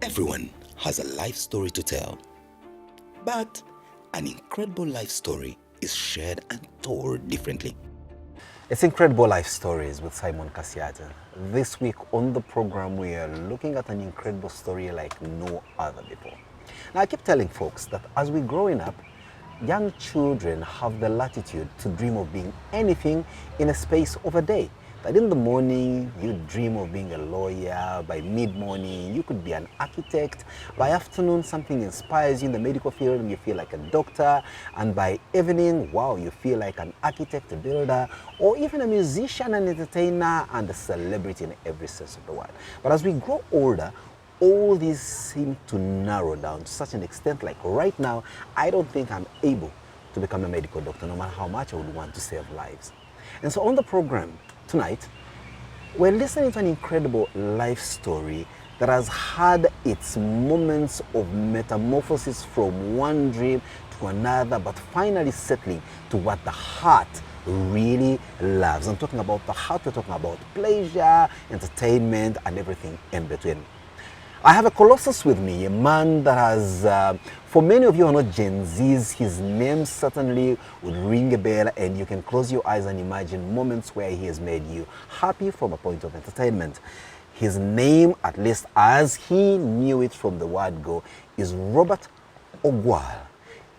Everyone has a life story to tell, but an incredible life story is shared and told differently. It's Incredible Life Stories with Simon Kasyate. This week on the program, we are looking at an incredible story like no other before. Now, I keep telling folks that as we're growing up, young children have the latitude to dream of being anything in a space of a day. That in the morning, you dream of being a lawyer. By mid-morning, you could be an architect. By afternoon, something inspires you in the medical field and you feel like a doctor. And by evening, wow, you feel like an architect, a builder, or even a musician, an entertainer, and a celebrity in every sense of the word. But as we grow older, all these seem to narrow down to such an extent, like right now, I don't think I'm able to become a medical doctor, no matter how much I would want to save lives. And so on the program tonight, we're listening to an incredible life story that has had its moments of metamorphosis from one dream to another, but finally settling to what the heart really loves. I'm talking about the heart, we're talking about pleasure, entertainment, and everything in between. I have a Colossus with me, a man that has, for many of you who are not Gen Zs, his name certainly would ring a bell, and you can close your eyes and imagine moments where he has made you happy from a point of entertainment. His name, at least as he knew it from the word go, is Robert Ogwal.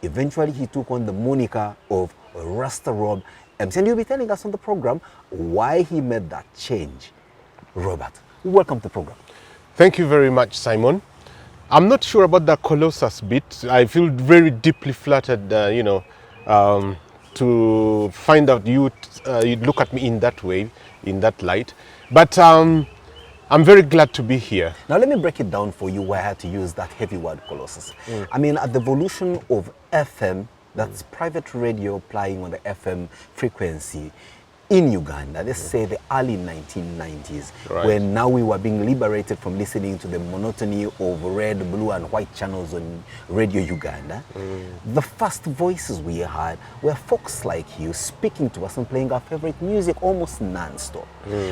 Eventually, he took on the moniker of Rasta Rob MC, and he'll be telling us on the program why he made that change. Robert, welcome to the program. Thank you very much, Simon. I'm not sure about the Colossus bit. I feel very deeply flattered, to find out you'd look at me in that way, in that light. But I'm very glad to be here. Now let me break it down for you why I had to use that heavy word Colossus. I mean, at the evolution of FM, that's private radio playing on the FM frequency, in Uganda, let's say the early 1990s, Right. when now we were being liberated from listening to the monotony of red, blue, and white channels on Radio Uganda, the first voices we heard were folks like you speaking to us and playing our favorite music almost non-stop.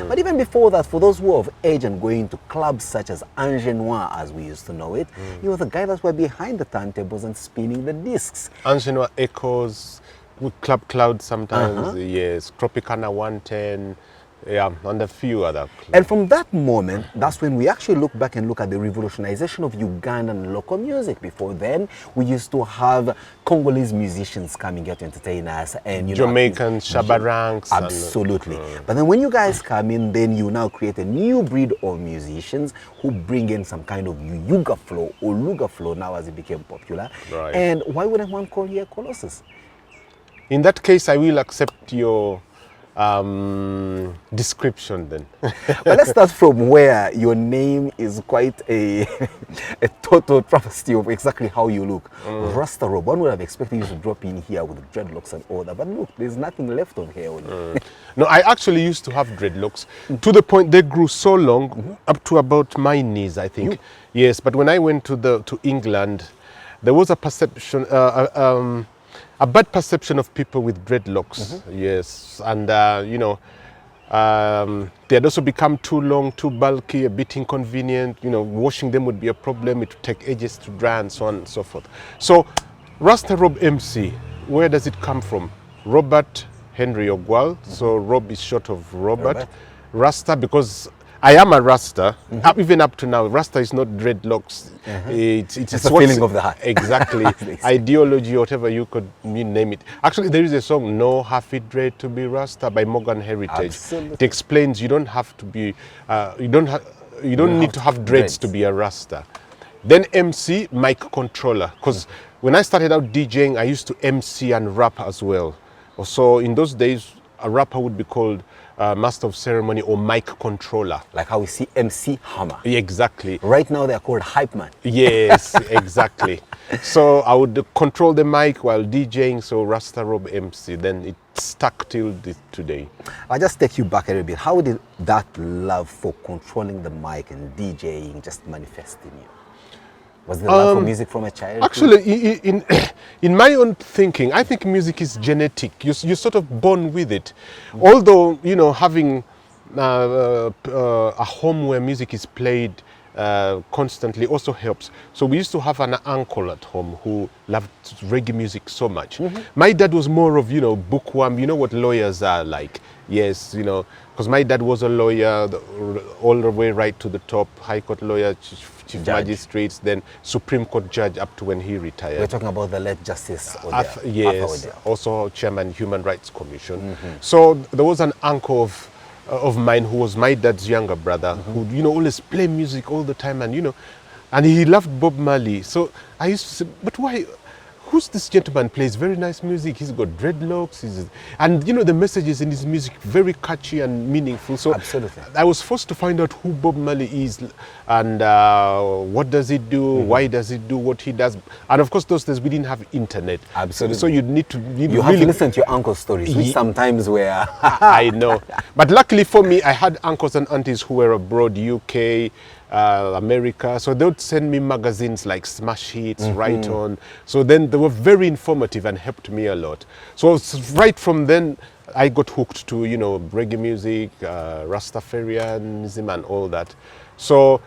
But even before that, for those who are of age and going to clubs such as Angenois, as we used to know it, you were the guy that were behind the turntables and spinning the discs. Angenois Echoes, with Club Cloud sometimes, yes, Tropicana 110, yeah, and a few other clubs. And from that moment, that's when we actually look back and look at the revolutionization of Ugandan local music. Before then, we used to have Congolese musicians coming here to entertain us, and Jamaican Shabaranks. Absolutely. But then when you guys come in, then you now create a new breed of musicians who bring in some kind of Yuga flow or Luga flow now as it became popular. Right. And why wouldn't one call you a Colossus? In that case, I will accept your description then. But let's start from where your name is quite a total travesty of exactly how you look. Rasta Rob, one would have expected you to drop in here with dreadlocks and all that, but look, there's nothing left on here. No, I actually used to have dreadlocks to the point they grew so long, up to about my knees, I think. Yes, but when I went to England, there was a perception, a bad perception of people with dreadlocks, yes, and they had also become too long, too bulky, a bit inconvenient. Washing them would be a problem. It would take ages to dry, and so on and so forth. So, Rasta Rob MC, where does it come from? Robert Henry Ogwal. So Rob is short of Robert. Rasta, because I am a Rasta, even up to now. Rasta is not dreadlocks. It's a feeling of the heart. Exactly. Ideology, whatever you could name it. Actually, there is a song, No Half It Dread to be Rasta by Morgan Heritage. Absolutely. It explains you don't have to be, you don't need to have dreads to be a Rasta. Then MC, mic controller. Because when I started out DJing, I used to MC and rap as well. So in those days, a rapper would be called master of ceremony or mic controller. Like how we see MC Hammer. Exactly. Right now they're called hype man. Yes, exactly. So I would control the mic while DJing, so Rasta Rob MC. Then it stuck till today. I'll just take you back a little bit. How did that love for controlling the mic and DJing just manifest in you? Was the love for music from a child? Actually, in my own thinking, I think music is genetic. You're sort of born with it. Although, having a home where music is played constantly also helps. So we used to have an uncle at home who loved reggae music so much. My dad was more of, bookworm. You know what lawyers are like. Yes, because my dad was a lawyer all the way right to the top, High Court lawyer, Chief Magistrates, then Supreme Court judge up to when he retired. We're talking about the late Justice Odea. Yes, also Chairman Human Rights Commission. So there was an uncle of mine who was my dad's younger brother who, always play music all the time and he loved Bob Marley. So I used to say, but why? Who's this gentleman? Plays very nice music. He's got dreadlocks. And the messages in his music very catchy and meaningful. So absolutely, I was forced to find out who Bob Marley is and what does he do, why does he do what he does. And of course, those days we didn't have internet. Absolutely. So you'd need to you have to listen to your uncle's stories, which sometimes were I know. But luckily for me, I had uncles and aunties who were abroad, UK, America, so they would send me magazines like Smash Hits, Right On. So then they were very informative and helped me a lot. So right from then, I got hooked to reggae music, Rastafarianism, and all that. So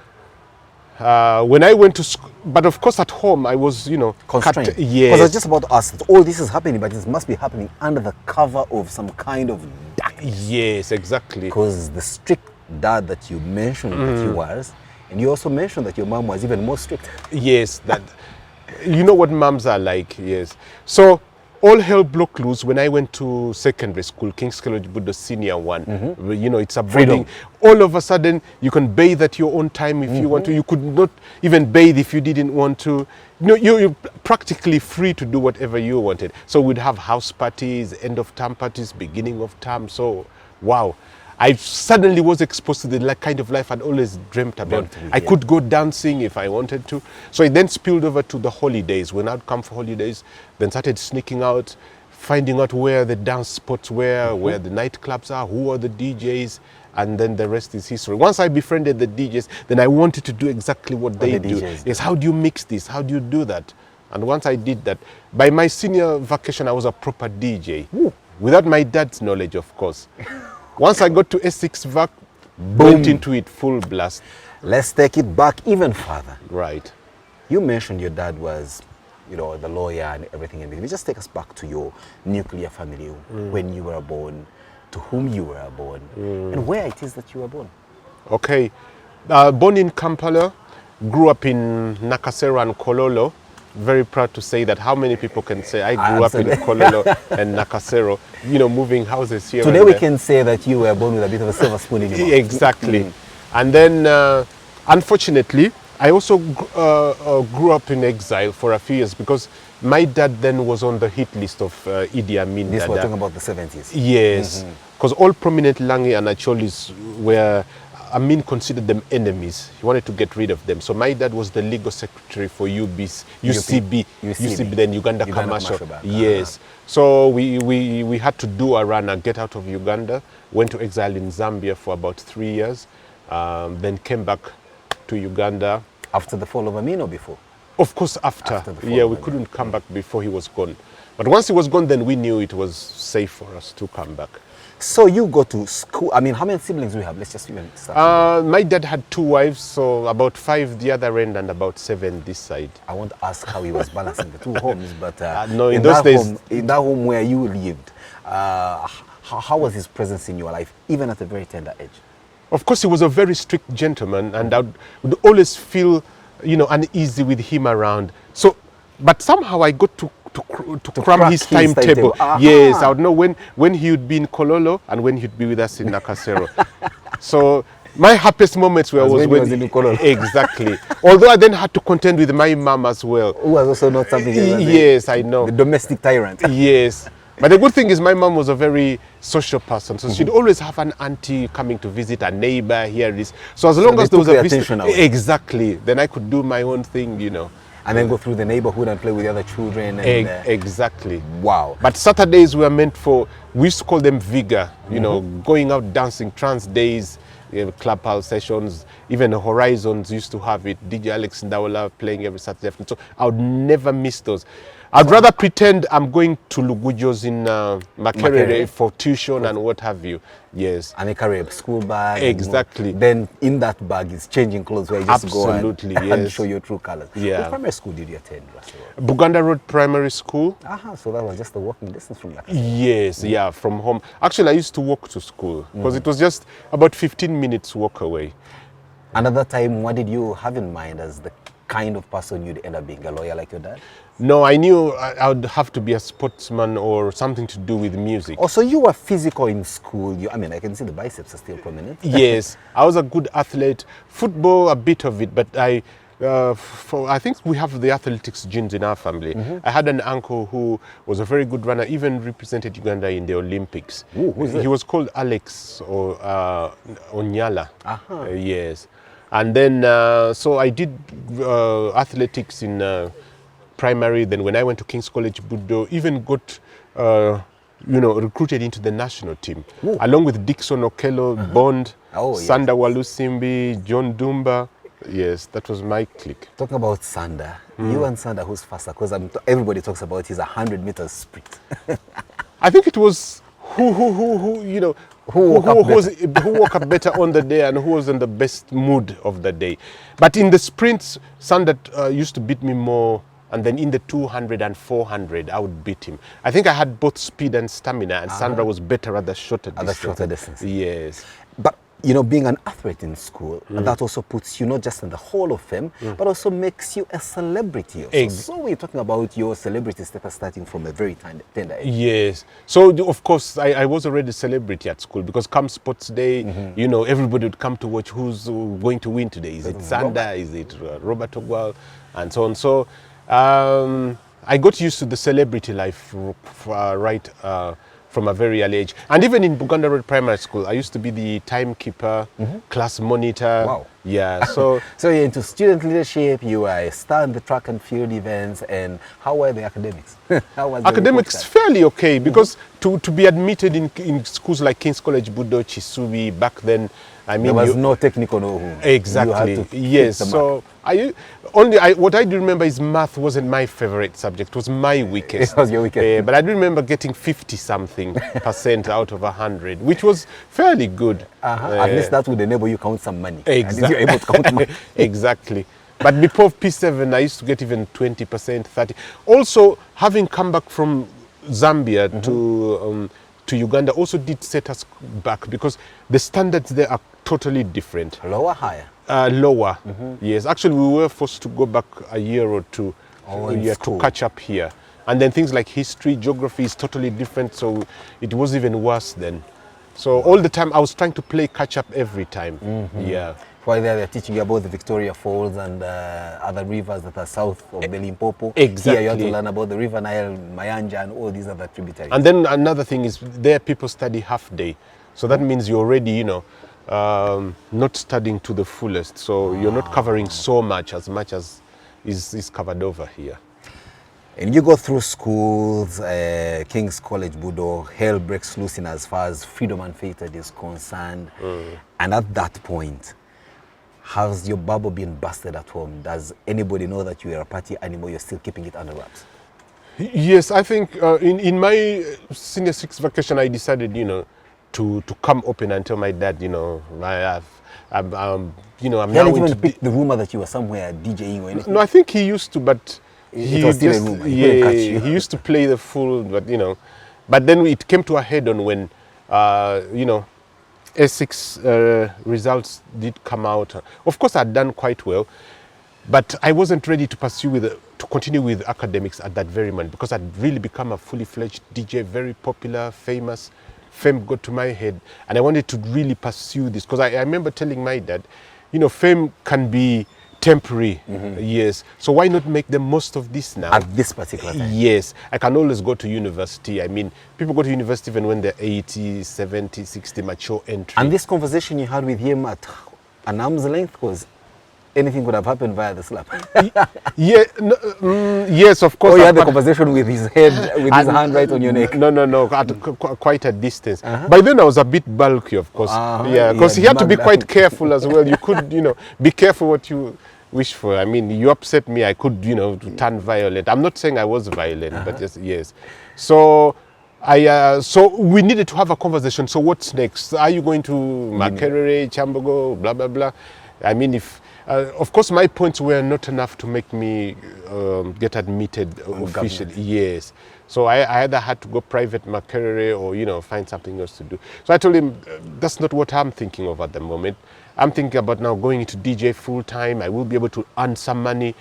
when I went to school, but of course at home I was constrained. Yes. Because I was just about to ask that all this is happening, but it must be happening under the cover of some kind of darkness. Yes, exactly. Because the strict dad that you mentioned that he was. And you also mentioned that your mom was even more strict. Yes, that you know what moms are like, yes. So all hell broke loose when I went to secondary school, King's College Budo Senior 1. It's a boarding. All of a sudden, you can bathe at your own time if you want to. You could not even bathe if you didn't want to. You're practically free to do whatever you wanted. So we'd have house parties, end of term parties, beginning of term. So, wow. I suddenly was exposed to the kind of life I'd always dreamt about. I could go dancing if I wanted to. So it then spilled over to the holidays. When I'd come for holidays, then started sneaking out, finding out where the dance spots were, where the nightclubs are, who are the DJs, and then the rest is history. Once I befriended the DJs, then I wanted to do exactly what they do. Yes, how do you mix this? How do you do that? And once I did that, by my senior vacation, I was a proper DJ. Without my dad's knowledge, of course. Once I got to S6 VAC, went into it full blast. Let's take it back even further. Right. You mentioned your dad was, the lawyer and everything. And just take us back to your nuclear family, when you were born, to whom you were born, and where it is that you were born. Okay. Born in Kampala, grew up in Nakasero and Kololo. Very proud to say that. How many people can say I grew up in Kololo and Nakasero, moving houses here. Today we can say that you were born with a bit of a silver spoon in your mouth. Exactly. And then, unfortunately, I also grew up in exile for a few years because my dad then was on the hit list of Idi Amin. This we're talking about the 70s. Yes, because all prominent Langi and Acholis were, Amin considered them enemies. He wanted to get rid of them. So my dad was the legal secretary for UCB, then Uganda Commercial. Yes. So we had to do a run and get out of Uganda. Went to exile in Zambia for about 3 years. Then came back to Uganda. After the fall of Amin or before? Of course, after. Yeah, we couldn't come back before he was gone. But once he was gone, then we knew it was safe for us to come back. So you go to school. I mean, how many siblings do you have? Let's just start. My dad had 2 wives, so about 5 the other end and about 7 this side. I won't ask how he was balancing the 2 homes, but no, in those days, in that home where you lived, how was his presence in your life, even at a very tender age? Of course, he was a very strict gentleman, and I would always feel, uneasy with him around. So, but somehow I got to cram his timetable. Yes, I would know when he would be in Kololo and when he'd be with us in Nakasero. So my happiest moments were when he was in Kololo. Exactly. Although I then had to contend with my mom as well. Who was also not something. Yes, I know. The domestic tyrant. Yes. But the good thing is my mom was a very social person, so she'd always have an auntie coming to visit, a neighbor, here it is. So as long as there was a visit, exactly, then I could do my own thing, And then go through the neighborhood and play with the other children. And, exactly. Wow. But Saturdays were meant for, we used to call them vigor, going out dancing, trance days, club house sessions, Even Horizons used to have it. DJ Alex Ndawala playing every Saturday afternoon. So I would never miss those. I'd rather pretend I'm going to Lugujo's in Makerere for tuition and what have you. Yes. And a carry school bag. Exactly. Then in that bag is changing clothes where you just Absolutely, go and, yes. and show your true colors. Yeah. What primary school did you attend, Rasta Rob? Buganda Road Primary School. So that was just a walking distance from your Yes, yeah, from home. Actually, I used to walk to school because it was just about 15 minutes walk away. Another time, what did you have in mind as the kind of person you'd end up being, a lawyer like your dad? No, I knew I would have to be a sportsman or something to do with music. Oh, so you were physical in school. I mean, I can see the biceps are still prominent. Yes, I was a good athlete. Football, a bit of it, but I think we have the athletics genes in our family. I had an uncle who was a very good runner, even represented Uganda in the Olympics. Ooh, who's that? He was called Alex or Onyala. Yes. And then, so I did athletics in primary. Then when I went to King's College, Budo, even got, recruited into the national team. Ooh. Along with Dixon Okello, Bond, Sanda yes. Walusimbi, John Dumba. Yes, that was my clique. Talking about Sanda, you and Sanda, who's faster? Because everybody talks about his 100 meters sprint. I think it was who woke up better on the day and who was in the best mood of the day. But in the sprints, Sanda used to beat me more. And then in the 200 and 400, I would beat him. I think I had both speed and stamina, and Sandra was better at the shorter distance. At the shorter distance. Yes. But, being an athlete in school, that also puts you not just in the Hall of Fame, but also makes you a celebrity. So we're talking about your celebrity status starting from a very tender age. Yes. So, of course, I was already a celebrity at school because come sports day, everybody would come to watch who's going to win today. Is it Sanda? Is it Robert Ogwal? And so on. So, I got used to the celebrity life from a very early age. And even in Buganda Road Primary School, I used to be the timekeeper, class monitor. Wow. Yeah, so... So you're into student leadership, you are a star in the track and field events, and how were the academics? How was academics fairly okay, because to be admitted in schools like King's College, Budo, Chisubi, back then, I mean... There was no technical know-how. Exactly, You had to yes. hit the So what I do remember is math wasn't my favorite subject, it was my weakest. It was your weakest. But I do remember getting 50-something% out of 100, which was fairly good. At least that would enable you count some money. Exactly. You're able to count money. Exactly. But before P7, I used to get even 20%, 30%. Also, having come back from Zambia to Uganda also did set us back because the standards there are totally different. Lower, higher? Lower, yes. Actually, we were forced to go back a year or two to catch up here. And then things like history, geography is totally different, so it was even worse then. So all the time, I was trying to play catch up every time. Yeah. While they're teaching you about the Victoria Falls and other rivers that are south of the Limpopo. Exactly. Here you have to learn about the River Nile, Mayanja, and all these other tributaries. And then another thing is there people study half day. So that means you're already, not studying to the fullest. So you're not covering so much as is covered over here. And you go through schools, King's College, Budo, hell breaks loose in as far as freedom and faith is concerned. And at that point, has your bubble been busted at home? Does anybody know that you are a party animal, you're still keeping it under wraps? Yes, I think in my senior six vacation, I decided, to come open and tell my dad, I'm now into... pick the rumor that you were somewhere DJing or anything? No, I think he used to, but... It was still a rumor. He used to play the fool, but but then it came to a head on when S6 results did come out. Of course, I'd done quite well, but I wasn't ready to continue with academics at that very moment because I'd really become a fully fledged DJ, very popular, famous. Fame got to my head, and I wanted to really pursue this because I remember telling my dad, fame can be temporary, yes. So why not make the most of this now? At this particular time? Yes. I can always go to university. I mean, people go to university even when they're 80, 70, 60, mature entry. And this conversation you had with him at an arm's length was... anything could have happened via the slap. Yeah, no, yes, of course. Oh, you had the conversation with his head, with his hand right on your neck. No, at quite a distance. By then I was a bit bulky, of course. Yeah, because he had to be quite careful as well. You could, be careful what you wish for. I mean, you upset me, I could, turn violent. I'm not saying I was violent, but just, yes. So so we needed to have a conversation. So what's next? Are you going to Makerere, Chambogo, blah, blah, blah? I mean, of course, my points were not enough to make me get admitted officially. Yes. So I either had to go private Makerere or, find something else to do. So I told him, that's not what I'm thinking of at the moment. I'm thinking about now going into DJ full time. I will be able to earn some money,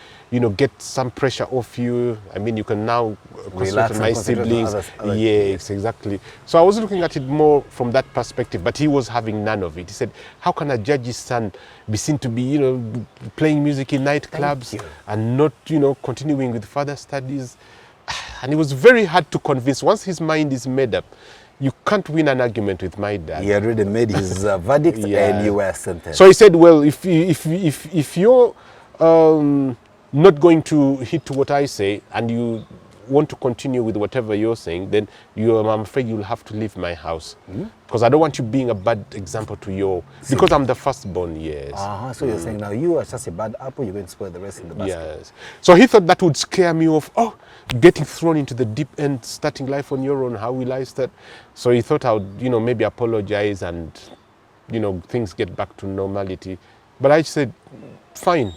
get some pressure off you. I mean, you can now concentrate on my siblings. Yes, exactly. So I was looking at it more from that perspective, but he was having none of it. He said, how can a judge's son be seen to be, playing music in nightclubs and not, continuing with further studies? And it was very hard to convince. Once his mind is made up, you can't win an argument with my dad. He had already made his verdict and you were sentenced. So he said, well, if you're not going to hit what I say and you want to continue with whatever you're saying, then I'm afraid you'll have to leave my house. Because I don't want you being a bad example to because I'm the firstborn, yes. So you're saying now you are just a bad apple, you're going to spoil the rest in the basket. Yes. So he thought that would scare me off. Oh, getting thrown into the deep end, starting life on your own, how will I start? So he thought I would, maybe apologize and, things get back to normality. But I said, fine.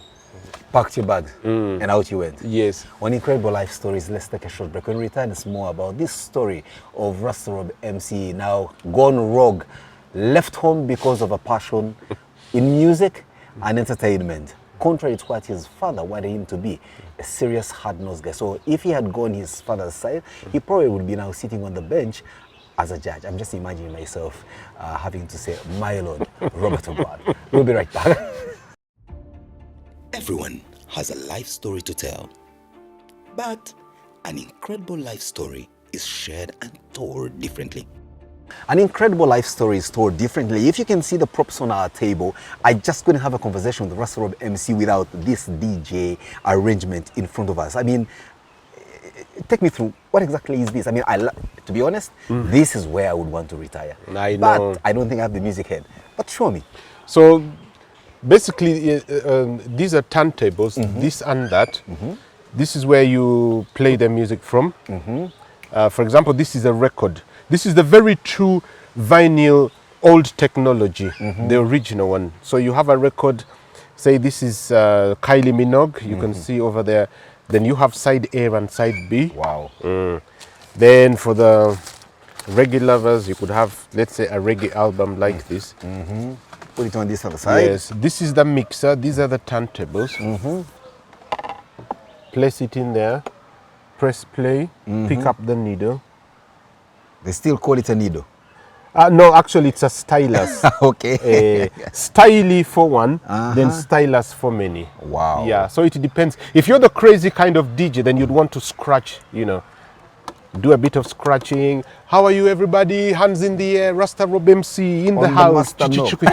Packed your bags and out you went. Yes. On Incredible Life Stories, let's take a short break. When we return, it's more about this story of Rasta Rob MC, now gone rogue, left home because of a passion in music and entertainment, contrary to what his father wanted him to be, a serious hard-nosed guy. So if he had gone his father's side, he probably would be now sitting on the bench as a judge. I'm just imagining myself having to say, my lord, Robert Ogwal. We'll be right back. Everyone has a life story to tell, but an incredible life story is shared and told differently. An incredible life story is told differently. If you can see the props on our table, I just couldn't have a conversation with Rasta Rob MC without this DJ arrangement in front of us. I mean, take me through, what exactly is this? I mean, to be honest, this is where I would want to retire. I know. But I don't think I have the music head. But show me. So basically, these are turntables, this and that. This is where you play the music from. For example, this is a record. This is the very true vinyl old technology, the original one. So you have a record, say this is Kylie Minogue, you can see over there. Then you have side A and side B. Wow. Then for the reggae lovers, you could have, let's say, a reggae album like this. Put it on this other side. Yes, this is the mixer. These are the turntables. Place it in there, press play, pick up the needle. They still call it a needle. No, actually it's a stylus. Okay. Styly for one, then stylus for many. Wow. Yeah, so it depends. If you're the crazy kind of DJ, then you'd want to scratch, do a bit of scratching. How are you, everybody? Hands in the air. Rasta Rob MC in the house.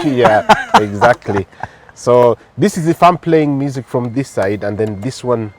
Yeah, exactly. So this is if I'm playing music from this side, and then this one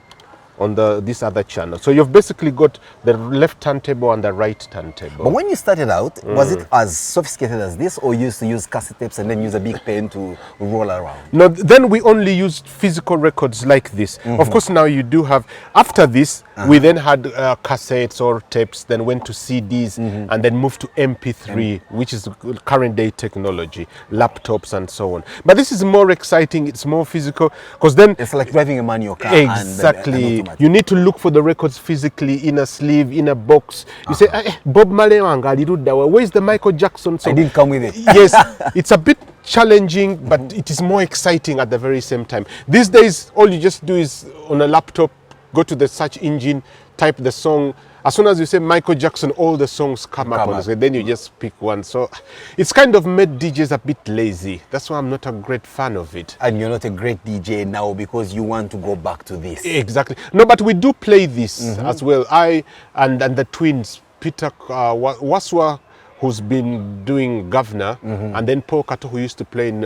on this other channel. So you've basically got the left turntable and the right turntable. But when you started out, was it as sophisticated as this, or you used to use cassette tapes and then use a big pen to roll around? No, then we only used physical records like this. Of course, now you do have, after this, we then had cassettes or tapes, then went to CDs, and then moved to MP3, which is current day technology, laptops and so on. But this is more exciting, it's more physical, because then... It's like driving a manual car. Exactly. You need to look for the records physically in a sleeve, in a box. You say, Bob Marley, where's the Michael Jackson song? I didn't come with it. Yes, it's a bit challenging, but it is more exciting at the very same time. These days, all you just do is on a laptop, go to the search engine, type the song. As soon as you say Michael Jackson, all the songs come up on the screen. Then you just pick one. So it's kind of made DJs a bit lazy. That's why I'm not a great fan of it. And you're not a great DJ now because you want to go back to this. Exactly. No, but we do play this as well. I and the twins, Peter Waswa, who's been doing governor, and then Paul Kato, who used to play in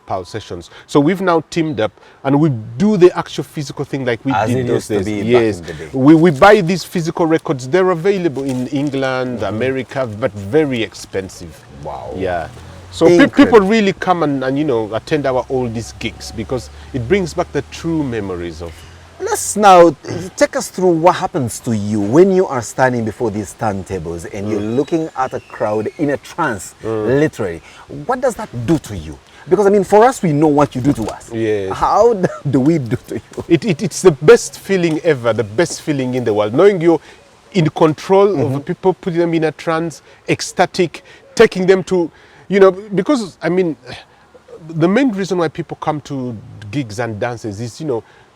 Power Sessions. So we've now teamed up, and we do the actual physical thing like we As did it those used to days. be Yes, back in the day. we buy these physical records. They're available in England, America, but very expensive. Wow. Yeah. So Incredible. people really come and attend our oldies gigs because it brings back the true memories of. Let's now take us through what happens to you when you are standing before these turntables and you're looking at a crowd in a trance, literally. What does that do to you? Because, I mean, for us, we know what you do to us. Yes. How do we do to you? It's the best feeling ever, the best feeling in the world. Knowing you're in control of people, putting them in a trance, ecstatic, taking them to, because, I mean, the main reason why people come to gigs and dances is,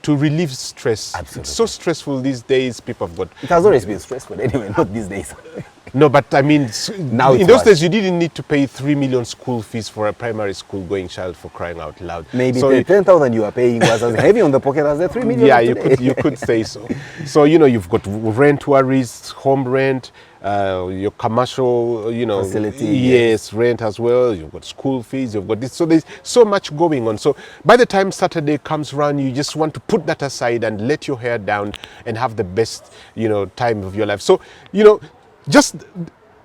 to relieve stress. Absolutely. It's so stressful these days, people have got. It has always been stressful anyway, not these days. No, but I mean, Now in it's those worse. days, you didn't need to pay 3 million school fees for a primary school going child, for crying out loud. Maybe So the 10,000 you are paying was as heavy on the pocket as the 3 million. yeah, today. you could say so. So you've got rent worries, home rent, your commercial, Facility, yes, rent as well. You've got school fees. You've got this. So there's so much going on. So by the time Saturday comes around, you just want to put that aside and let your hair down and have the best, time of your life. So just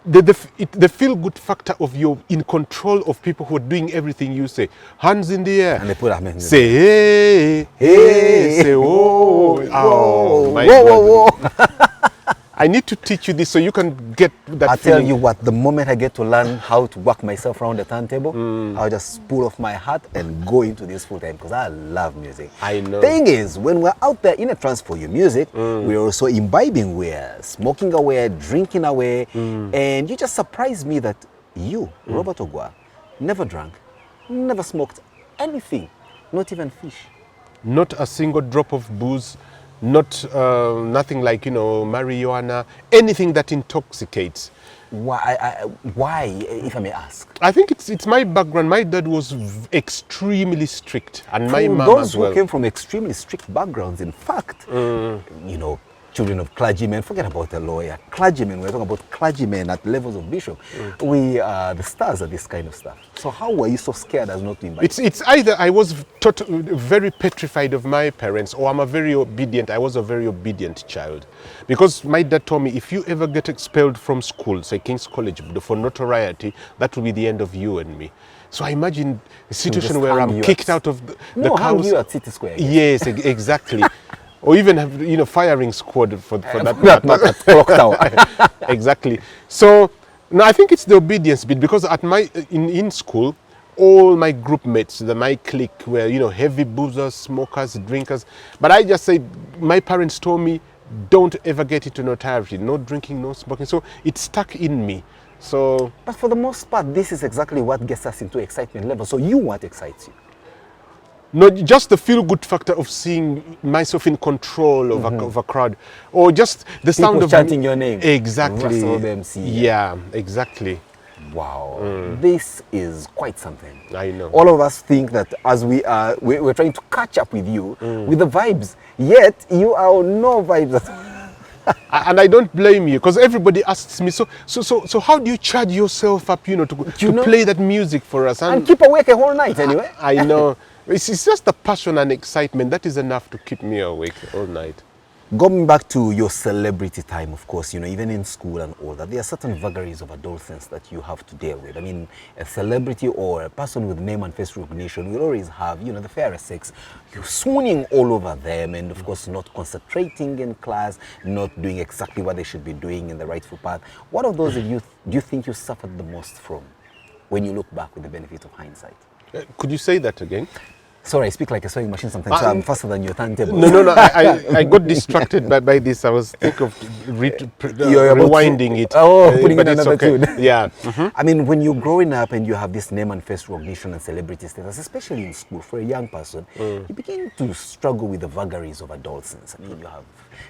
the feel good factor of you're in control of people who are doing everything you say. Hands in the air. And they put their hands in Say hey, hey, say oh, my God. whoa. I need to teach you this so you can get that I feeling. tell you what, the moment I get to learn how to work myself around the turntable, I'll just pull off my hat and go into this full time because I love music. I know. Thing is, when we're out there in a trance for your music, we're also imbibing, we're smoking away, drinking away, and you just surprised me that you, Robert Ogwal, never drank, never smoked anything, not even fish. Not a single drop of booze, not nothing like marijuana, anything that intoxicates. Why, if I may ask? I think it's my background. My dad was extremely strict, and my For mom those as well. who came from extremely strict backgrounds, in fact, children of clergymen, forget about a lawyer, clergymen, we're talking about clergymen at levels of bishop. We are the stars of this kind of stuff. So how were you so scared as not to invite? It's either I was very petrified of my parents, or I was a very obedient child. Because my dad told me, if you ever get expelled from school, say King's College, for notoriety, that will be the end of you and me. So I imagine a situation where I'm kicked out of the hang house. you at City Square. Yes, exactly. Or even have firing squad for that Not at Clock Tower. Exactly. So now I think it's the obedience bit, because at in school, all my group mates, my clique were heavy boozers, smokers, drinkers. But I just said, my parents told me, don't ever get into notoriety, no drinking, no smoking. So it stuck in me. So, But for the most part, this is exactly what gets us into excitement level. So what excites you? no, just the feel-good factor of seeing myself in control of a crowd, or just the sound People of chanting your name. Exactly. Rasta Rob MC. Yeah, exactly. Wow, this is quite something. I know. All of us think that as we're trying to catch up with you, with the vibes, yet you are on no vibes at all. And I don't blame you, because everybody asks me, so how do you charge yourself up, to play that music for us? And keep awake a whole night anyway. I know. It's just the passion and excitement that is enough to keep me awake all night. Going back to your celebrity time, of course, even in school and all that, there are certain vagaries of adolescence that you have to deal with. I mean, a celebrity or a person with name and face recognition will always have, the fairest sex. You're swooning all over them, and of course, not concentrating in class, not doing exactly what they should be doing in the rightful path. What of those do you think you suffered the most from when you look back with the benefit of hindsight? Could you say that again? Sorry, I speak like a sewing machine sometimes, so I'm faster than your turntable. No. I got distracted by this. I was thinking of rewinding it. Oh, putting but in it's another okay. tune. Yeah. I mean, when you're growing up and you have this name and face recognition and celebrity status, especially in school, for a young person, you begin to struggle with the vagaries of adolescence. I mean, you have,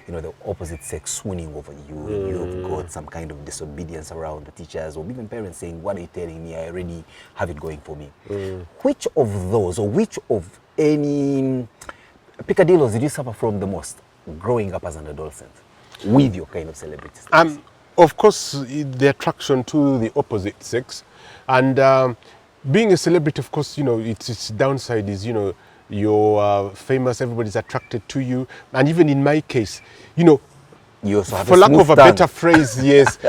the opposite sex swooning over you. You've got some kind of disobedience around the teachers, or even parents saying, "What are you telling me? I already have it going for me." Which of those, or which of any picadillos did you suffer from the most growing up as an adolescent with your kind of celebrity status? of course, the attraction to the opposite sex. And being a celebrity, of course, its downside is, you're famous, everybody's attracted to you. And even in my case, You also have for lack of a tongue. better phrase, yes,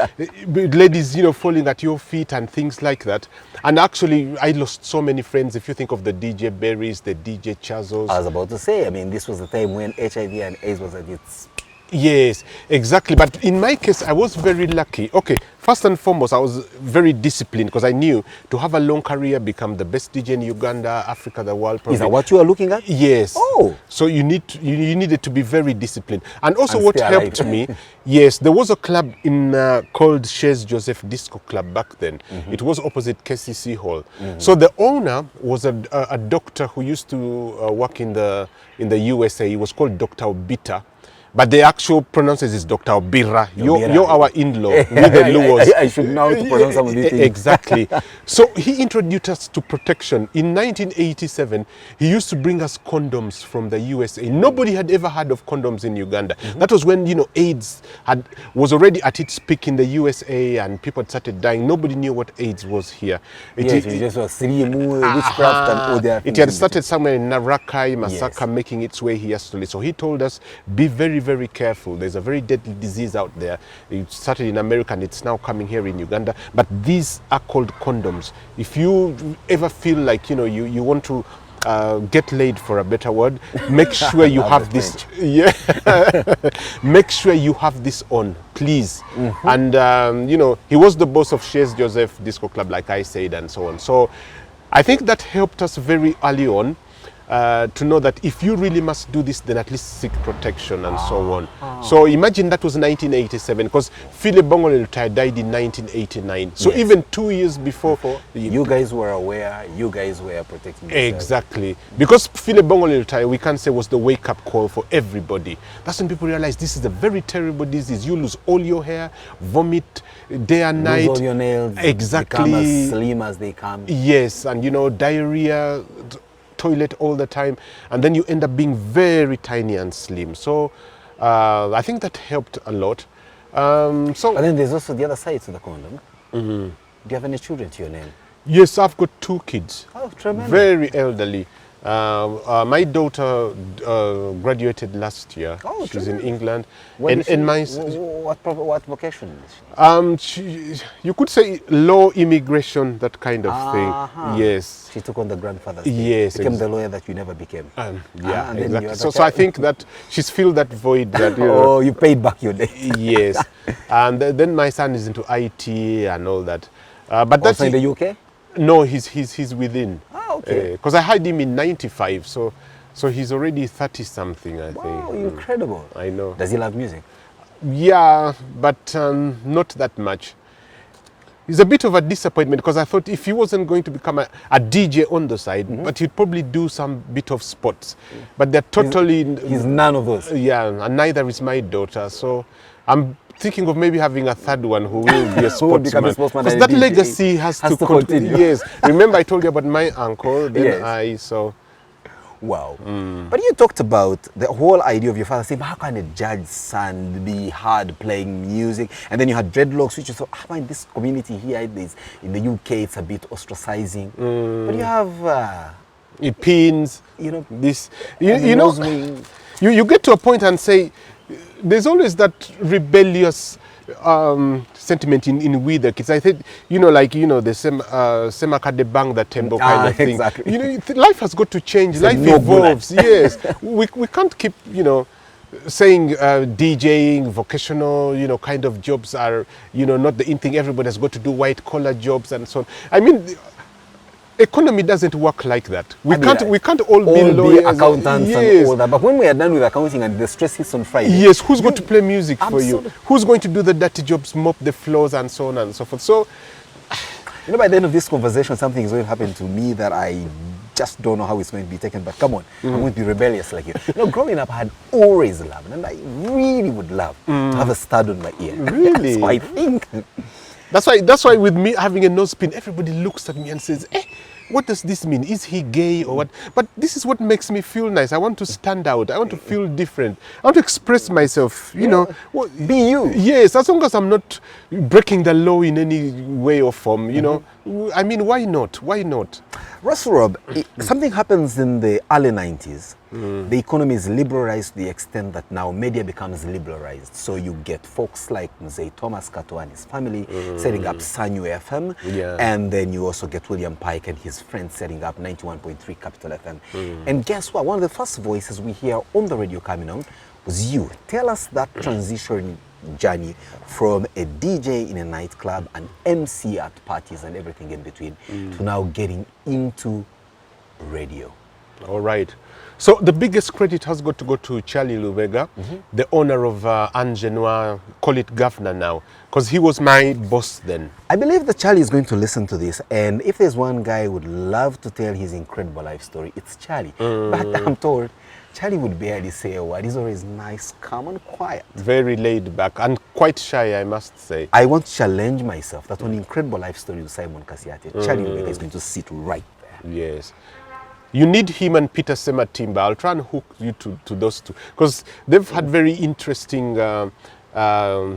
ladies, falling at your feet and things like that. And actually, I lost so many friends. If you think of the DJ Berries, the DJ Chazos. I was about to say, I mean, this was the time when HIV and AIDS was at its... Yes, exactly. But in my case, I was very lucky. Okay, first and foremost, I was very disciplined because I knew to have a long career, become the best DJ in Uganda, Africa, the world. Probably. Is that what you are looking at? Yes. Oh. So you needed to be very disciplined. And also And what stay helped alive. me, yes, there was a club in called Joseph Disco Club back then. It was opposite KCC Hall. So the owner was a doctor who used to work in the USA. He was called Dr. Obita. But the actual pronunciation is Dr. Obira. You're our in-law with the Luos. I should know how to pronounce some of these things. Exactly. So he introduced us to protection. In 1987, he used to bring us condoms from the USA. Nobody had ever heard of condoms in Uganda. That was when, AIDS was already at its peak in the USA and people had started dying. Nobody knew what AIDS was here. It just was witchcraft and all that. It had started somewhere in Narakai, Masaka, making its way here slowly. So he told us, be very, very careful. There's a very deadly disease out there. It started in America and it's now coming here in Uganda. But these are called condoms. If you ever feel like, you want to get laid, for a better word, make sure you have this. Yeah. Make sure you have this on, please. And, he was the boss of Shares Joseph Disco Club, like I said, and so on. So I think that helped us very early on. To know that if you really must do this, then at least seek protection and so on. So imagine that was 1987 because Philip Bongole died in 1989. So even 2 years before you guys were aware, you guys were protecting yourself. Exactly. Because Philip Bongole we can say was the wake-up call for everybody. That's when people realize this is a very terrible disease. You lose all your hair, vomit day and night. Lose all your nails. Exactly. Become as slim as they come. Yes, and diarrhea, toilet all the time, and then you end up being very tiny and slim. So I think that helped a lot. But then there's also the other side to the condom. Do you have any children to your name? Yes, I've got 2 kids. Oh, tremendous. Very elderly. My daughter graduated last year. Oh, she's in tremendous. England. What vocation is she? You could say law, immigration, that kind of thing. Yes. She took on the grandfather's thing. Yes. Became the lawyer that you never became. Yeah, and then exactly. you So I think that she's filled that void that, Oh, you paid back your day. Yes. And then my son is into IT and all that. But that's Also in the UK? No, he's within. Okay. Because I had him in 95, so he's already 30 something, I think. Wow, incredible. I know. Does he love music? Yeah, but not that much. It's a bit of a disappointment because I thought if he wasn't going to become a DJ on the side, but he'd probably do some bit of sports. But they're totally... He's none of those. Yeah, and neither is my daughter. So I'm thinking of maybe having a third one who will be a sportsman. Because that legacy has to continue. Yes. Remember I told you about my uncle, then yes. Wow. But you talked about the whole idea of your father saying, how can a judge's son be hard playing music? And then you had dreadlocks, which you thought, in this community here, in the UK, it's a bit ostracizing. But you have... it pins, this... You get to a point and say, there's always that rebellious sentiment in we the kids. I think, the Semaka de Bang the Tembo kind of thing. Exactly. Life has got to change. Life evolves. Yes. We can't keep, saying DJing, vocational, kind of jobs are, not the in thing. Everybody has got to do white collar jobs and so on. I mean, economy doesn't work like that. We can't all be lawyers, accountants and all that. But when we are done with accounting and the stress hits on Friday, yes, who's going to play music for you? Who's going to do the dirty jobs, mop the floors and so on and so forth? So, by the end of this conversation, something is going to happen to me that I just don't know how it's going to be taken. But come on, I'm going to be rebellious like you. Growing up, I had always loved, and I really would love to have a stud on my ear. Really? So I think. That's why with me having a nose pin, everybody looks at me and says, what does this mean? Is he gay or what? But this is what makes me feel nice. I want to stand out. I want to feel different. I want to express myself, you know. Be you. Yes, as long as I'm not breaking the law in any way or form, you know. I mean, why not? Why not? Rasta Rob, something happens in the early 90s. The economy is liberalized to the extent that now media becomes liberalized. So you get folks like Mzee Thomas Kato and his family setting up Sanyu FM. Yeah. And then you also get William Pike and his friends setting up 91.3 Capital FM. And guess what? One of the first voices we hear on the radio coming on was you. Tell us that transition journey from a DJ in a nightclub, an MC at parties and everything in between, to now getting into radio. All right. So the biggest credit has got to go to Charlie Lubega, the owner of Angenwa, call it governor now, because he was my boss then. I believe that Charlie is going to listen to this, and if there's one guy who would love to tell his incredible life story, it's Charlie. But I'm told Charlie would barely say a word. He's always nice, calm and quiet. Very laid back and quite shy, I must say. I want to challenge myself that on Incredible Life Story with Simon Kasyate, Charlie Lubega is going to sit right there. Yes. You need him and Peter Sematimba. I'll try and hook you to those two, because they've had very interesting